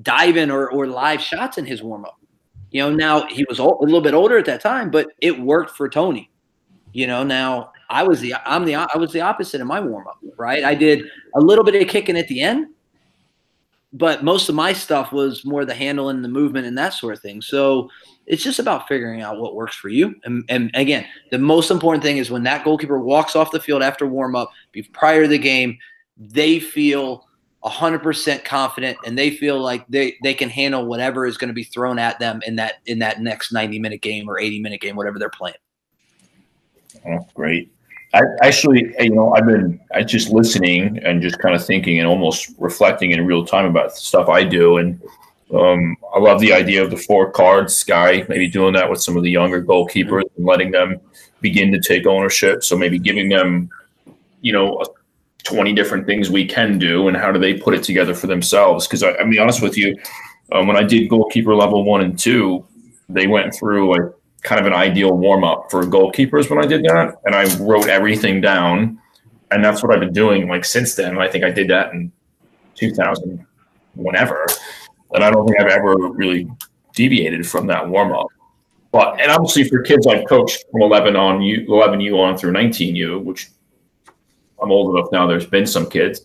diving or live shots in his warm up. Now he was a little bit older at that time, but it worked for Tony. Now I was the opposite in my warm up, right? I did a little bit of kicking at the end, but most of my stuff was more the handling, the movement, and that sort of thing. So it's just about figuring out what works for you. And again, the most important thing is when that goalkeeper walks off the field after warm up, prior to the game, they feel 100% confident, and they feel like they can handle whatever is going to be thrown at them in that next 90-minute game or 80-minute game, whatever they're playing. Oh, great. I actually, I've been just listening and just kind of thinking and almost reflecting in real time about the stuff I do. And I love the idea of the 4 cards, Sky, maybe doing that with some of the younger goalkeepers and letting them begin to take ownership. So maybe giving them, 20 different things we can do, and how do they put it together for themselves? Because I'll be honest with you, when I did goalkeeper level 1 and 2, they went through a kind of an ideal warm-up for goalkeepers when I did that, and I wrote everything down, and that's what I've been doing since then. I think I did that in 2000 whenever, and I don't think I've ever really deviated from that warm-up. And obviously for kids I've coached from 11U on through 19U, which I'm old enough now, there's been some kids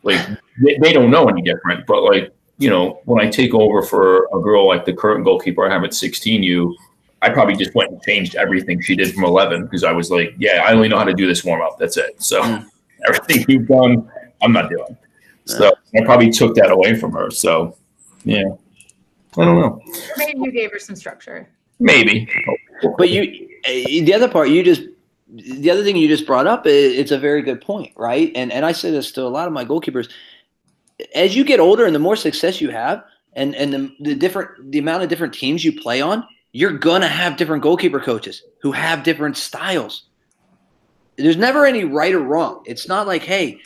they don't know any different, but when I take over for a girl like the current goalkeeper I have at 16U, I probably just went and changed everything she did from 11 because I was like, yeah, I only know how to do this warm up. That's it. So everything you've done, I'm not doing. So I probably took that away from her. So, yeah, I don't know. Maybe you gave her some structure. Maybe. But the other thing you just brought up, it's a very good point, right? And I say this to a lot of my goalkeepers. As you get older and the more success you have, and the amount of different teams you play on, you're gonna have different goalkeeper coaches who have different styles. There's never any right or wrong. It's not like, hey,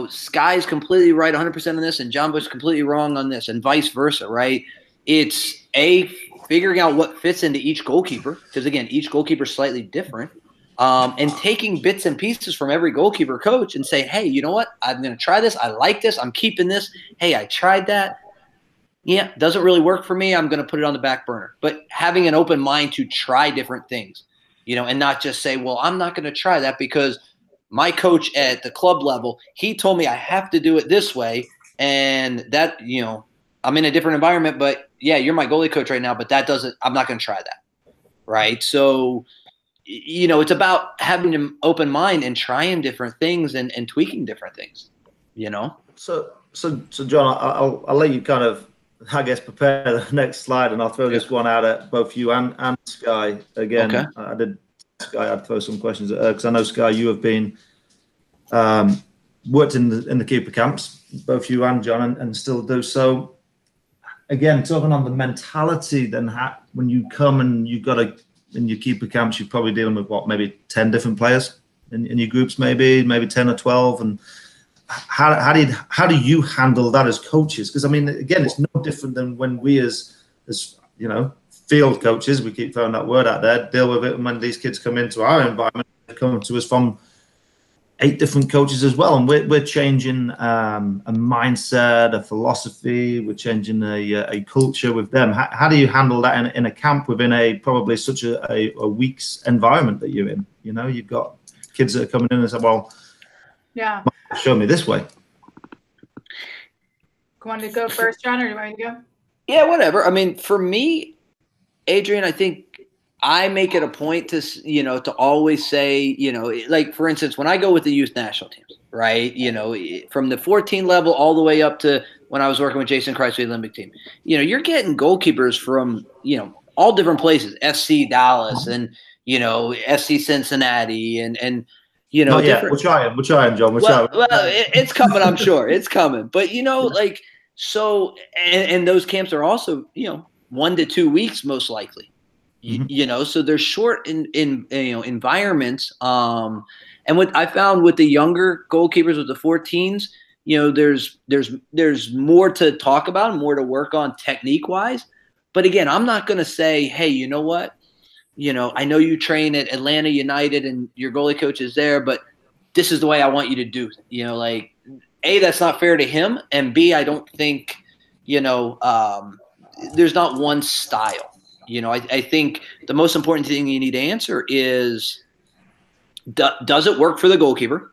Sky's completely right 100% on this and Jon Busch completely wrong on this and vice versa, right? It's figuring out what fits into each goalkeeper, because again, each goalkeeper is slightly different, and taking bits and pieces from every goalkeeper coach and say, hey, you know what? I'm going to try this. I like this. I'm keeping this. Hey, I tried that. Yeah, doesn't really work for me. I'm going to put it on the back burner. But having an open mind to try different things, and not just say, well, I'm not going to try that because my coach at the club level, he told me I have to do it this way. And that, I'm in a different environment, but yeah, you're my goalie coach right now, but I'm not going to try that. Right. So, it's about having an open mind and trying different things and tweaking different things, So John, I'll let you kind of, I guess, prepare the next slide, and I'll throw this one out at both you and Sky again. Okay. I did Sky. I'd throw some questions at her because I know, Sky, you have been worked in the keeper camps, both you and John, and still do. So again, talking on the mentality, then when you come and you've got in your keeper camps, you're probably dealing with maybe 10 different players in your groups, maybe 10 or 12, and how do you handle that as coaches? Because I mean, again, it's no different than when we as field coaches, we keep throwing that word out there, deal with it. And when these kids come into our environment, they come to us from 8 different coaches as well, and we're changing a mindset, a philosophy. We're changing a culture with them. How do you handle that in a camp within probably such a week's environment that you're in? You've got kids that are coming in and say, well, yeah, show me this way. Want to go first, John, or do you want me to go? Yeah, whatever. I mean, for me, Adrian, I think I make it a point to, to always say, like, for instance, when I go with the youth national teams, right, from the 14 level all the way up to when I was working with Jason Christ with the Olympic team, you're getting goalkeepers from, all different places, FC Dallas and, FC Cincinnati and Not yet. We're trying, John. Well, it's coming, I'm sure. It's coming. But, so, and those camps are also, 1 to 2 weeks, most likely. So they're short in environments. And what I found with the younger goalkeepers with the 14s, there's more to talk about, more to work on technique wise. But again, I'm not going to say, hey, you know what? I know you train at Atlanta United and your goalie coach is there, but this is the way I want you to do it. A, that's not fair to him. And B, I don't think, there's not one style. I think the most important thing you need to answer is, does it work for the goalkeeper?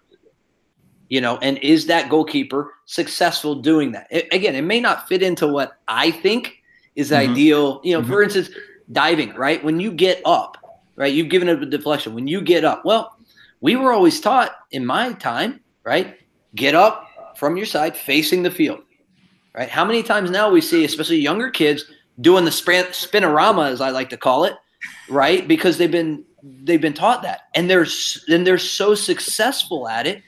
And is that goalkeeper successful doing that? Again, it may not fit into what I think is ideal. For instance, diving, right? When you get up, right, you've given it a deflection. When you get up, well, we were always taught in my time, right, get up from your side facing the field, right? How many times now we see, especially younger kids, doing the spinorama, as I like to call it, right? Because they've been taught that, and they're so successful at it,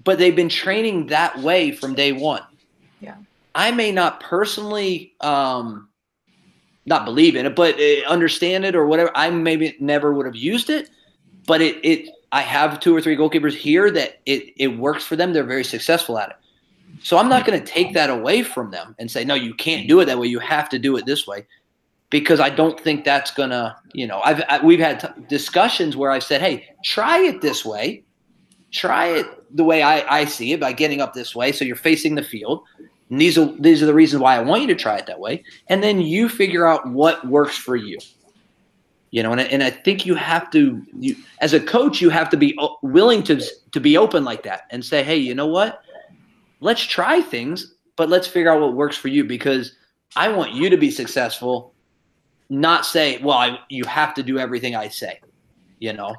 but they've been training that way from day one. Yeah, I may not personally not believe in it, but understand it or whatever. I maybe never would have used it, but I have 2 or 3 goalkeepers here that it works for them. They're very successful at it. So I'm not going to take that away from them and say, no, you can't do it that way. You have to do it this way, because I don't think that's going to, we've had discussions where I said, hey, try it this way. Try it the way I see it by getting up this way. So you're facing the field. And these are the reasons why I want you to try it that way. And then you figure out what works for you. And I think you have to, as a coach, you have to be willing to be open like that and say, hey, you know what? Let's try things, but let's figure out what works for you, because I want you to be successful not say, well, you have to do everything I say, you know?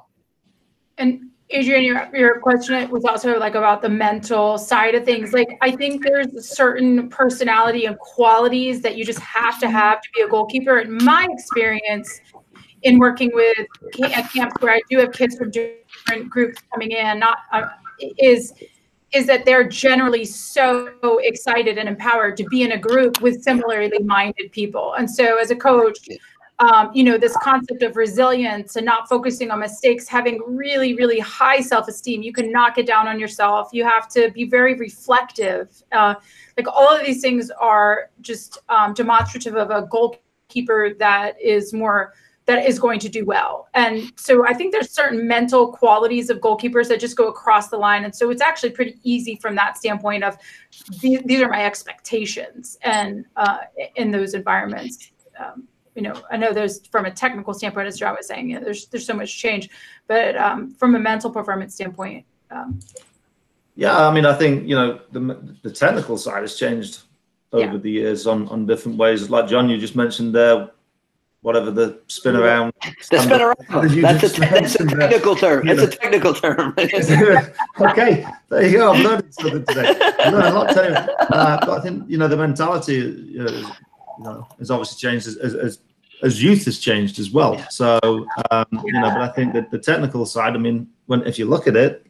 And Adrian, your question was also like about the mental side of things. Like, I think there's a certain personality and qualities that you just have to be a goalkeeper. In my experience in working with at camps where I do have kids from different groups coming in, is that they're generally so excited and empowered to be in a group with similarly minded people. And so as a coach, this concept of resilience and not focusing on mistakes, having really, really high self-esteem, you can knock it down on yourself. You have to be very reflective. Like all of these things are just demonstrative of a goalkeeper that is going to do well. And so I think there's certain mental qualities of goalkeepers that just go across the line. And so it's actually pretty easy from that standpoint of these are my expectations and in those environments. I know there's, from a technical standpoint, as Jon was saying, there's so much change, but from a mental performance standpoint. Yeah, I mean, I think, the technical side has changed over the years on different ways. Like Jon, you just mentioned there, whatever the spin around. The spin around. That's a technical term. It's a technical term. Okay, there you go. I'm learning something today. I'm learning a lot today. But I think, the mentality has obviously changed as youth has changed as well. So, but I think that the technical side, I mean, if you look at it,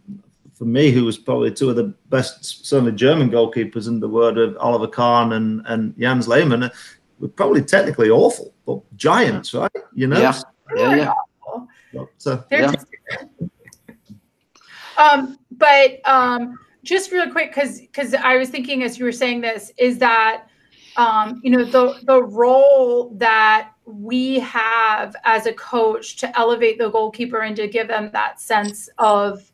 for me, who was probably two of the best, certainly German goalkeepers in the word of Oliver Kahn and Jens Lehmann, were probably technically awful, but giants, right? Yeah. But just real quick, because I was thinking as you were saying this, is that the role that we have as a coach to elevate the goalkeeper and to give them that sense of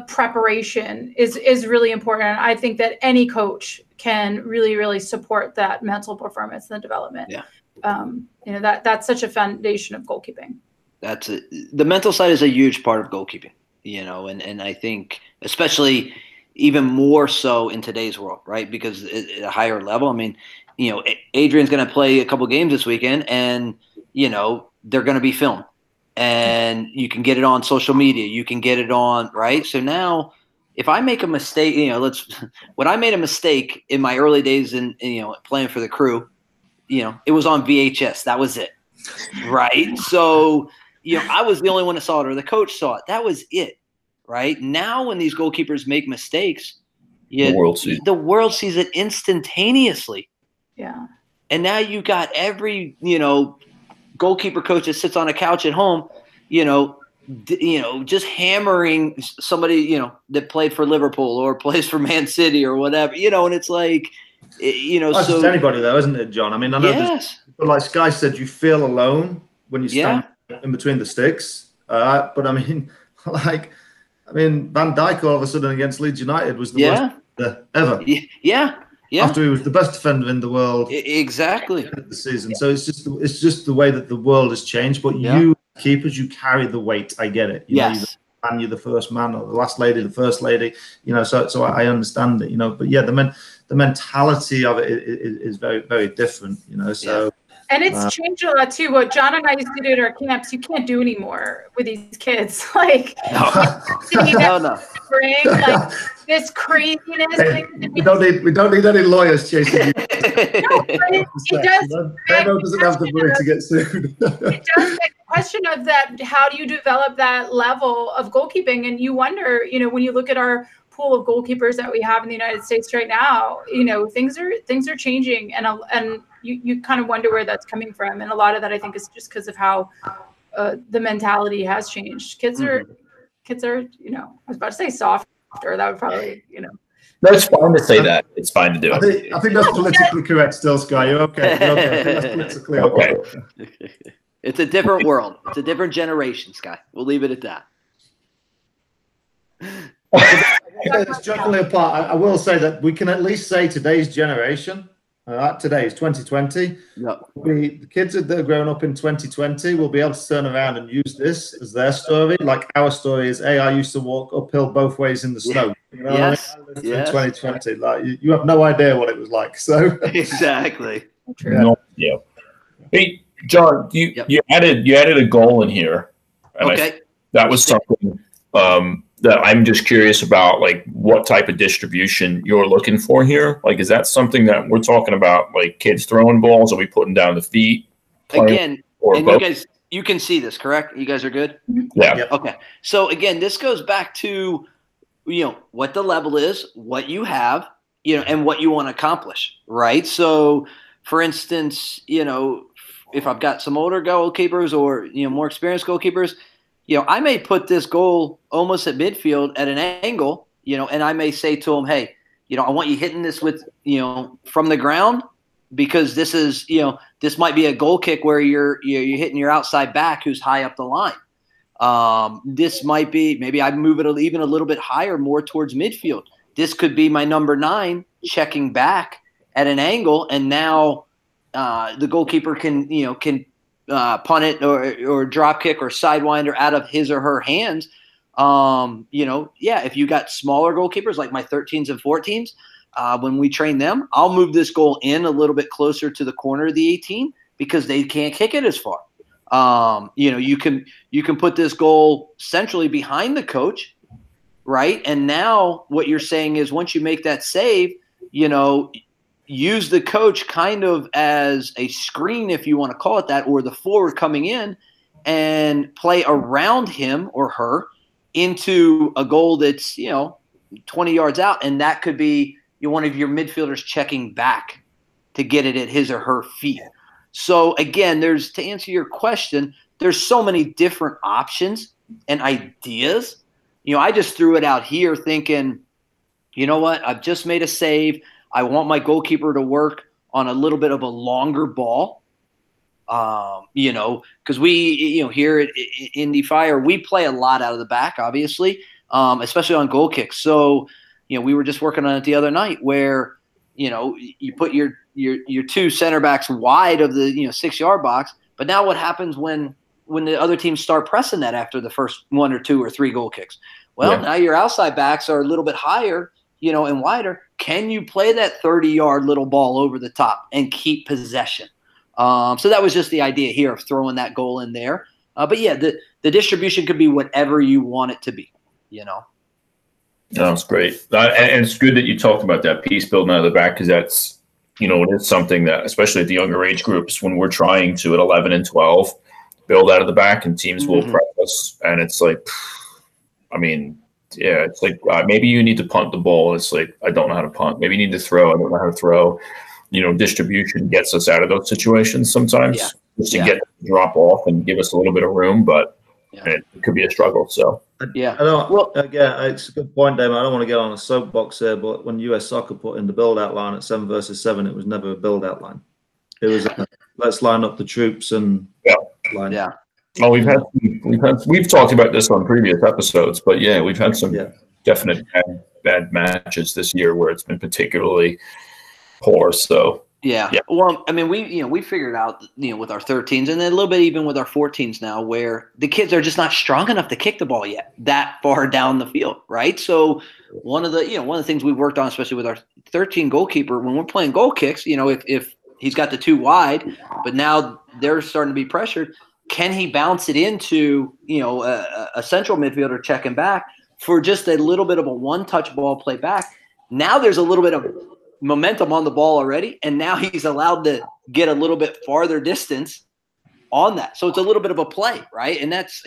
preparation is really important. I think that any coach can really, really support that mental performance and the development. Yeah. That's such a foundation of goalkeeping. The mental side is a huge part of goalkeeping, and I think especially even more so in today's world, right? Because at a higher level, I mean, Adrian's going to play a couple games this weekend and, they're going to be filmed and you can get it on social media. You can get it on, right? So now if I make a mistake, when I made a mistake in my early days in, playing for the crew, it was on VHS. That was it. Right. So, I was the only one that saw it or the coach saw it. That was it. Right now, when these goalkeepers make mistakes, the world sees it instantaneously. Yeah. And now you got every, goalkeeper coach that sits on a couch at home, just hammering somebody, that played for Liverpool or plays for Man City or whatever, and it's like, That's just anybody though, isn't it, Jon? I mean, I know but like Sky said, you feel alone when you stand in between the sticks. But I mean, Van Dijk all of a sudden against Leeds United was the worst ever. Yeah. After he was the best defender in the world. Exactly. At the season. So it's just the way that the world has changed. But you keepers, you carry the weight. I get it. You're the first man, or the last lady, the first lady. So I understand it. But the mentality of it is very, very different. So. And it's changed a lot too. What Jon and I used to do at our camps, you can't do anymore with these kids. Like, bring like this craziness. Hey, we don't need any lawyers chasing you. It does. Pedro doesn't have the brain to get sued. It does make the question of that. How do you develop that level of goalkeeping? And you wonder, when you look at our pool of goalkeepers that we have in the United States right now, things are changing, and you kind of wonder where that's coming from. And a lot of that, I think, is just because of how the mentality has changed. Kids are, I was about to say softer. That would probably, No, it's fine to say that. It's fine to do it. I think that's politically correct still, Sky. You're okay. That's politically okay. It's a different world. It's a different generation, Sky. We'll leave it at that. It's jokingly apart, I will say that we can at least say today's generation, today is 2020. The kids that are growing up in 2020 will be able to turn around and use this as their story. Like our story is, I used to walk uphill both ways in the snow. In 2020, like you have no idea what it was like. So exactly. No idea. Hey, John, you added a goal in here, and Okay. that was something that I'm just curious about, like what type of distribution you're looking for here. Like, is that something that we're talking about, like kids throwing balls? Are we putting down the feet? Again, and both? you can see this, correct? You guys are good? Yeah. Yep. Okay. So again, this goes back to, what the level is, what you have, and what you want to accomplish, right? So for instance, if I've got some older goalkeepers or, more experienced goalkeepers, I may put this goal almost at midfield at an angle, and I may say to them, hey, I want you hitting this with, from the ground, because this is, this might be a goal kick where you're hitting your outside back who's high up the line. This might be, maybe I move it even a little bit higher, more towards midfield. This could be my number 9 checking back at an angle, and now the goalkeeper can punt it or drop kick or sidewinder out of his or her hands. If you got smaller goalkeepers like my 13s and 14s, when we train them, I'll move this goal in a little bit closer to the corner of the 18 because they can't kick it as far. You can put this goal centrally behind the coach, right? And now what you're saying is once you make that save, use the coach kind of as a screen, if you want to call it that, or the forward coming in, and play around him or her into a goal that's 20 yards out, and that could be one of your midfielders checking back to get it at his or her feet. So again, to answer your question, there's so many different options and ideas. I just threw it out here thinking, you know what? I've just made a save. I want my goalkeeper to work on a little bit of a longer ball. Because we, here at Indy Fire, we play a lot out of the back, obviously, especially on goal kicks. So, we were just working on it the other night where, you put your 2 center backs wide of the 6-yard box. But now what happens when the other teams start pressing that after the first 1 or 2 or 3 goal kicks? Well, now your outside backs are a little bit higher, and wider. Can you play that 30-yard little ball over the top and keep possession? So that was just the idea here of throwing that goal in there. But yeah, the distribution could be whatever you want it to be. That's great. And it's good that you talked about that piece building out of the back, because that's, it is something that, especially at the younger age groups, when we're trying to, at 11 and 12, build out of the back and teams will press us. And it's like, it's like maybe you need to punt the ball. It's like, I don't know how to punt. Maybe you need to throw. I don't know how to throw. Distribution gets us out of those situations sometimes just to get the drop off and give us a little bit of room, but it could be a struggle. So it's a good point, Damon. I don't want to get on a soapbox here, but when US Soccer put in the build-out line at 7 versus 7, it was never a build-out line. It was let's line up the troops and line. Yeah. Well, we've talked about this on previous episodes, but we've had some definite bad matches this year where it's been particularly poor. So well, we figured out with our 13s and then a little bit even with our 14s now, where the kids are just not strong enough to kick the ball yet that far down the field, right? So one of the things we've worked on, especially with our 13 goalkeeper, when we're playing goal kicks, if he's got the 2 wide, but now they're starting to be pressured, can he bounce it into a central midfielder checking back for just a little bit of a one-touch ball play back? Now there's a little bit of momentum on the ball already, and now he's allowed to get a little bit farther distance on that. So it's a little bit of a play, right? And that's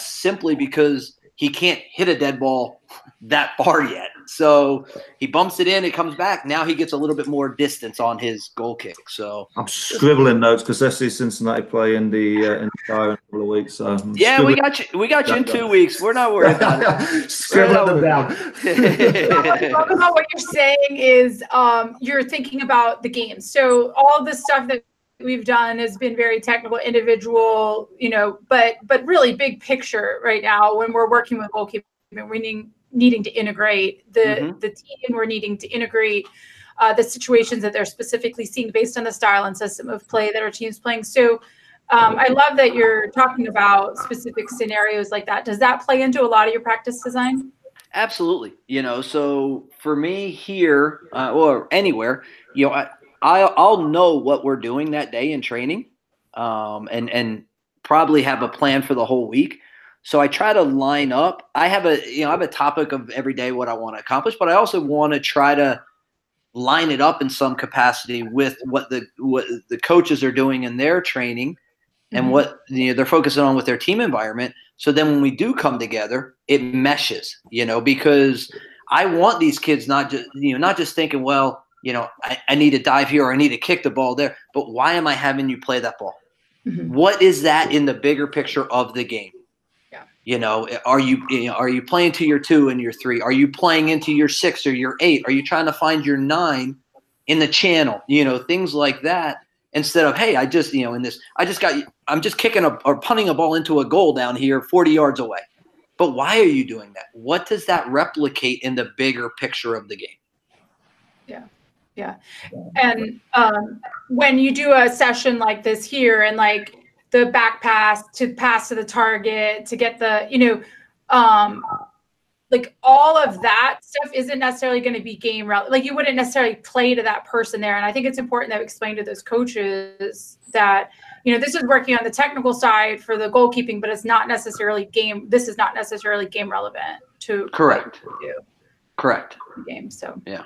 simply because he can't hit a dead ball that far yet. So he bumps it in, it comes back. Now he gets a little bit more distance on his goal kick. So I'm scribbling notes because I see Cincinnati play in the Fire in a couple of weeks. So we got you in 2 weeks. We're not worried about it. Scribbling them down. What I love about what you're saying is you're thinking about the game. So all the stuff that we've done has been very technical, individual, but really big picture right now. When we're working with goalkeeping, we're needing to integrate the team. We're needing to integrate the situations that they're specifically seeing based on the style and system of play that our team's playing. So I love that you're talking about specific scenarios like that. Does that play into a lot of your practice design? Absolutely. So for me here or anywhere, I'll know what we're doing that day in training, and probably have a plan for the whole week. So I try to line up. I have a topic of every day what I want to accomplish, but I also want to try to line it up in some capacity with what the coaches are doing in their training and what they're focusing on with their team environment. So then when we do come together, it meshes, because I want these kids not just thinking, well, I need to dive here or I need to kick the ball there, but why am I having you play that ball? What is that in the bigger picture of the game? Are you playing to your 2 and your 3? Are you playing into your 6 or your 8? Are you trying to find your 9 in the channel? Things like that. Instead of, hey, I just, I'm just kicking or punting a ball into a goal down here 40 yards away. But why are you doing that? What does that replicate in the bigger picture of the game? Yeah. And when you do a session like this here and like the back pass to the target to get the, like all of that stuff isn't necessarily going to be game relevant. Like you wouldn't necessarily play to that person there. And I think it's important that we explain to those coaches that, this is working on the technical side for the goalkeeping, but it's not necessarily this is not necessarily game relevant to correct game. So yeah.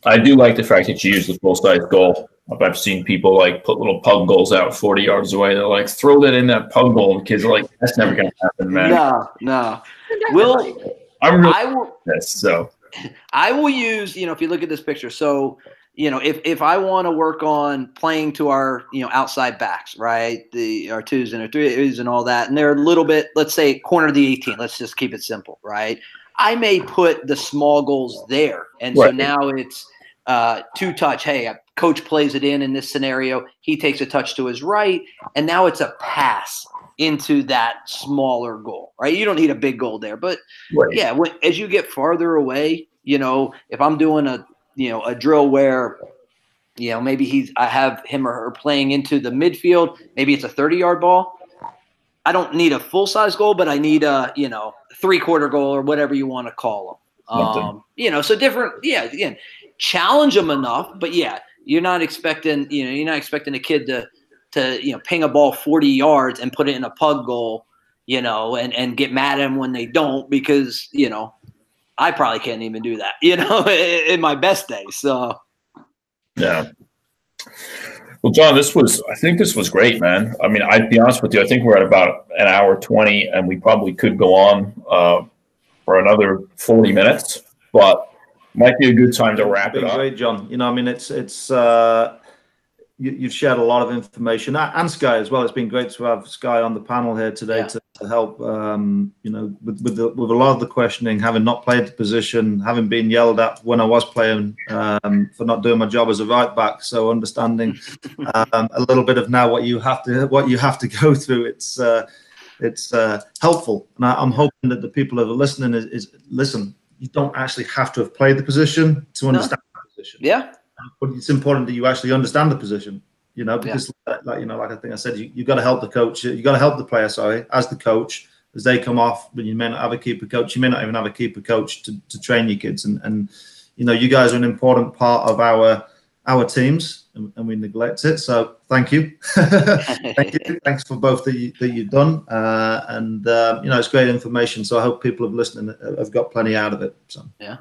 I do like the fact that you use the full-size goal. I've seen people like put little pug goals out 40 yards away. They're like, throw that in that pug goal. And kids are like, that's never going to happen, man. No. I will use, if you look at this picture. So, if I want to work on playing to our, outside backs, right? Our 2s and our 3s and all that. And they're a little bit, let's say corner of the 18. Let's just keep it simple, right? I may put the small goals there. And so now it's 2 touch. Hey, a coach plays it in this scenario. He takes a touch to his right. And now it's a pass into that smaller goal, right? You don't need a big goal there. But as you get farther away, if I'm doing a drill where, maybe I have him or her playing into the midfield, maybe it's a 30-yard ball. I don't need a full-size goal, but I need a, 3/4 goal or whatever you want to call them. So different. Yeah. Again, challenge them enough, but you're not expecting, a kid to ping a ball 40 yards and put it in a pug goal, and get mad at them when they don't, because, I probably can't even do that, in my best days. So. Yeah. Well, Jon, I think this was great, man. I mean, I'd be honest with you. I think we're at about an hour 20 and we probably could go on for another 40 minutes, but might be a good time to wrap it up. Great, Jon. It's you've shared a lot of information, and Sky as well. It's been great to have Sky on the panel here today to help, with a lot of the questioning, having not played the position, having been yelled at when I was playing for not doing my job as a right back. So understanding a little bit of now what you have to go through. It's helpful, and I'm hoping that the people that are listening is listen. You don't actually have to have played the position to understand the position. Yeah. But it's important that you actually understand the position, because like I think I said, you got to help the coach. You got to help the player, as the coach, as they come off. But you may not have a keeper coach. You may not even have a keeper coach to train your kids. And you guys are an important part of our teams, and we neglect it. So thank you. Thank you. Thanks for both that you've done. It's great information. So I hope people have listened have got plenty out of it. So yeah.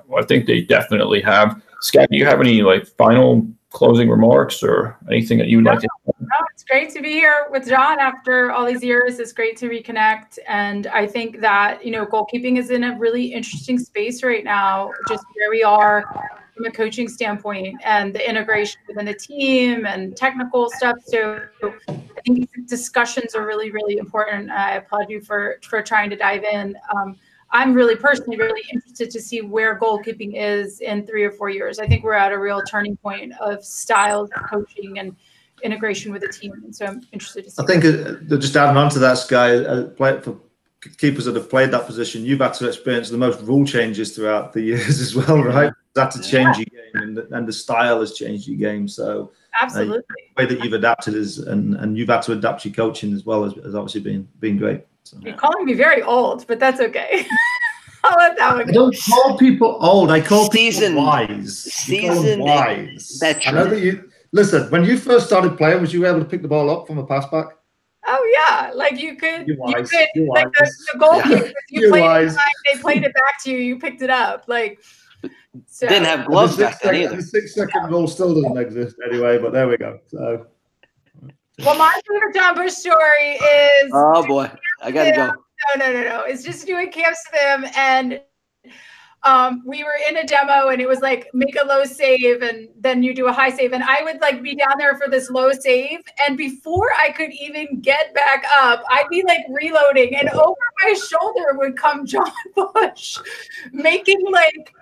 Well, I think they definitely have. Scott, do you have any final closing remarks or anything that you would like to? No, it's great to be here with Jon after all these years. It's great to reconnect, and I think that goalkeeping is in a really interesting space right now, just where we are from a coaching standpoint and the integration within the team and technical stuff. So I think discussions are really, really important. I applaud you for trying to dive in. I'm personally really interested to see where goalkeeping is in 3 or 4 years. I think we're at a real turning point of styles of coaching and integration with the team. And so I'm interested to see. I think just adding on to that, Sky, for keepers that have played that position, you've had to experience the most rule changes throughout the years as well, right? You've had to change your game, and the style has changed your game. So absolutely, the way that you've adapted and you've had to adapt your coaching as well has obviously been great. So. You're calling me very old, but that's okay. let that one I don't call people old. I call people wise. Wise. That's I know that you listen. When you first started playing, was you able to pick the ball up from a pass back? Oh yeah, like you could. You're wise. Like the goalkeepers. You played it back, they played it back to you. You picked it up. Like so. Didn't have gloves back then either. The 6-second rule still doesn't exist anyway. But there we go. So. Well, my favorite Jon Busch story is. Oh boy, I gotta go. No. It's just doing camps to them, and we were in a demo, and it was like make a low save, and then you do a high save, and I would like be down there for this low save, and before I could even get back up, I'd be like reloading, and over my shoulder would come Jon Busch, making like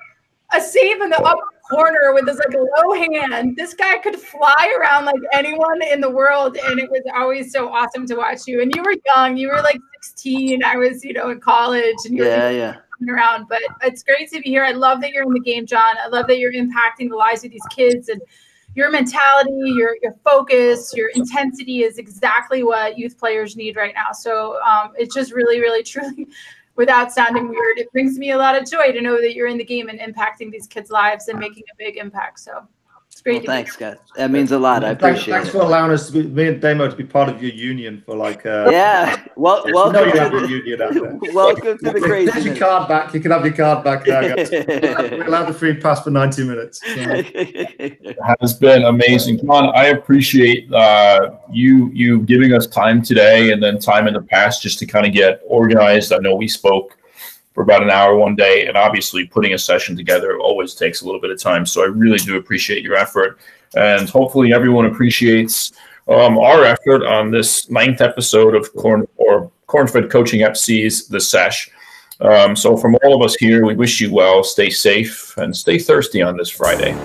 a save in the upper corner with this like low hand. This guy could fly around like anyone in the world, and it was always so awesome to watch you. And you were young, you were like 16. I was, in college, and you were around. But it's great to be here. I love that you're in the game, Jon. I love that you're impacting the lives of these kids, and your mentality, your focus, your intensity is exactly what youth players need right now. So it's just really, really, truly, without sounding weird, it brings me a lot of joy to know that you're in the game and impacting these kids' lives and making a big impact. So it's great. Thanks, guys. That means a lot. I appreciate it. Thanks for allowing us to be, me and Damo, to be part of your union for like. Yeah. Welcome you have your union out there. Welcome to the crazy. There's your card back. You can have your card back now, guys. We're allowed the free pass for 90 minutes. So. It has been amazing, Jon. I appreciate you giving us time today, and then time in the past just to kind of get organized. I know we spoke for about an hour one day, and obviously putting a session together always takes a little bit of time. So I really do appreciate your effort, and hopefully everyone appreciates our effort on this 9th episode of Cornfed Coaching FC's The Sesh. So from all of us here, we wish you well, stay safe, and stay thirsty on this Friday.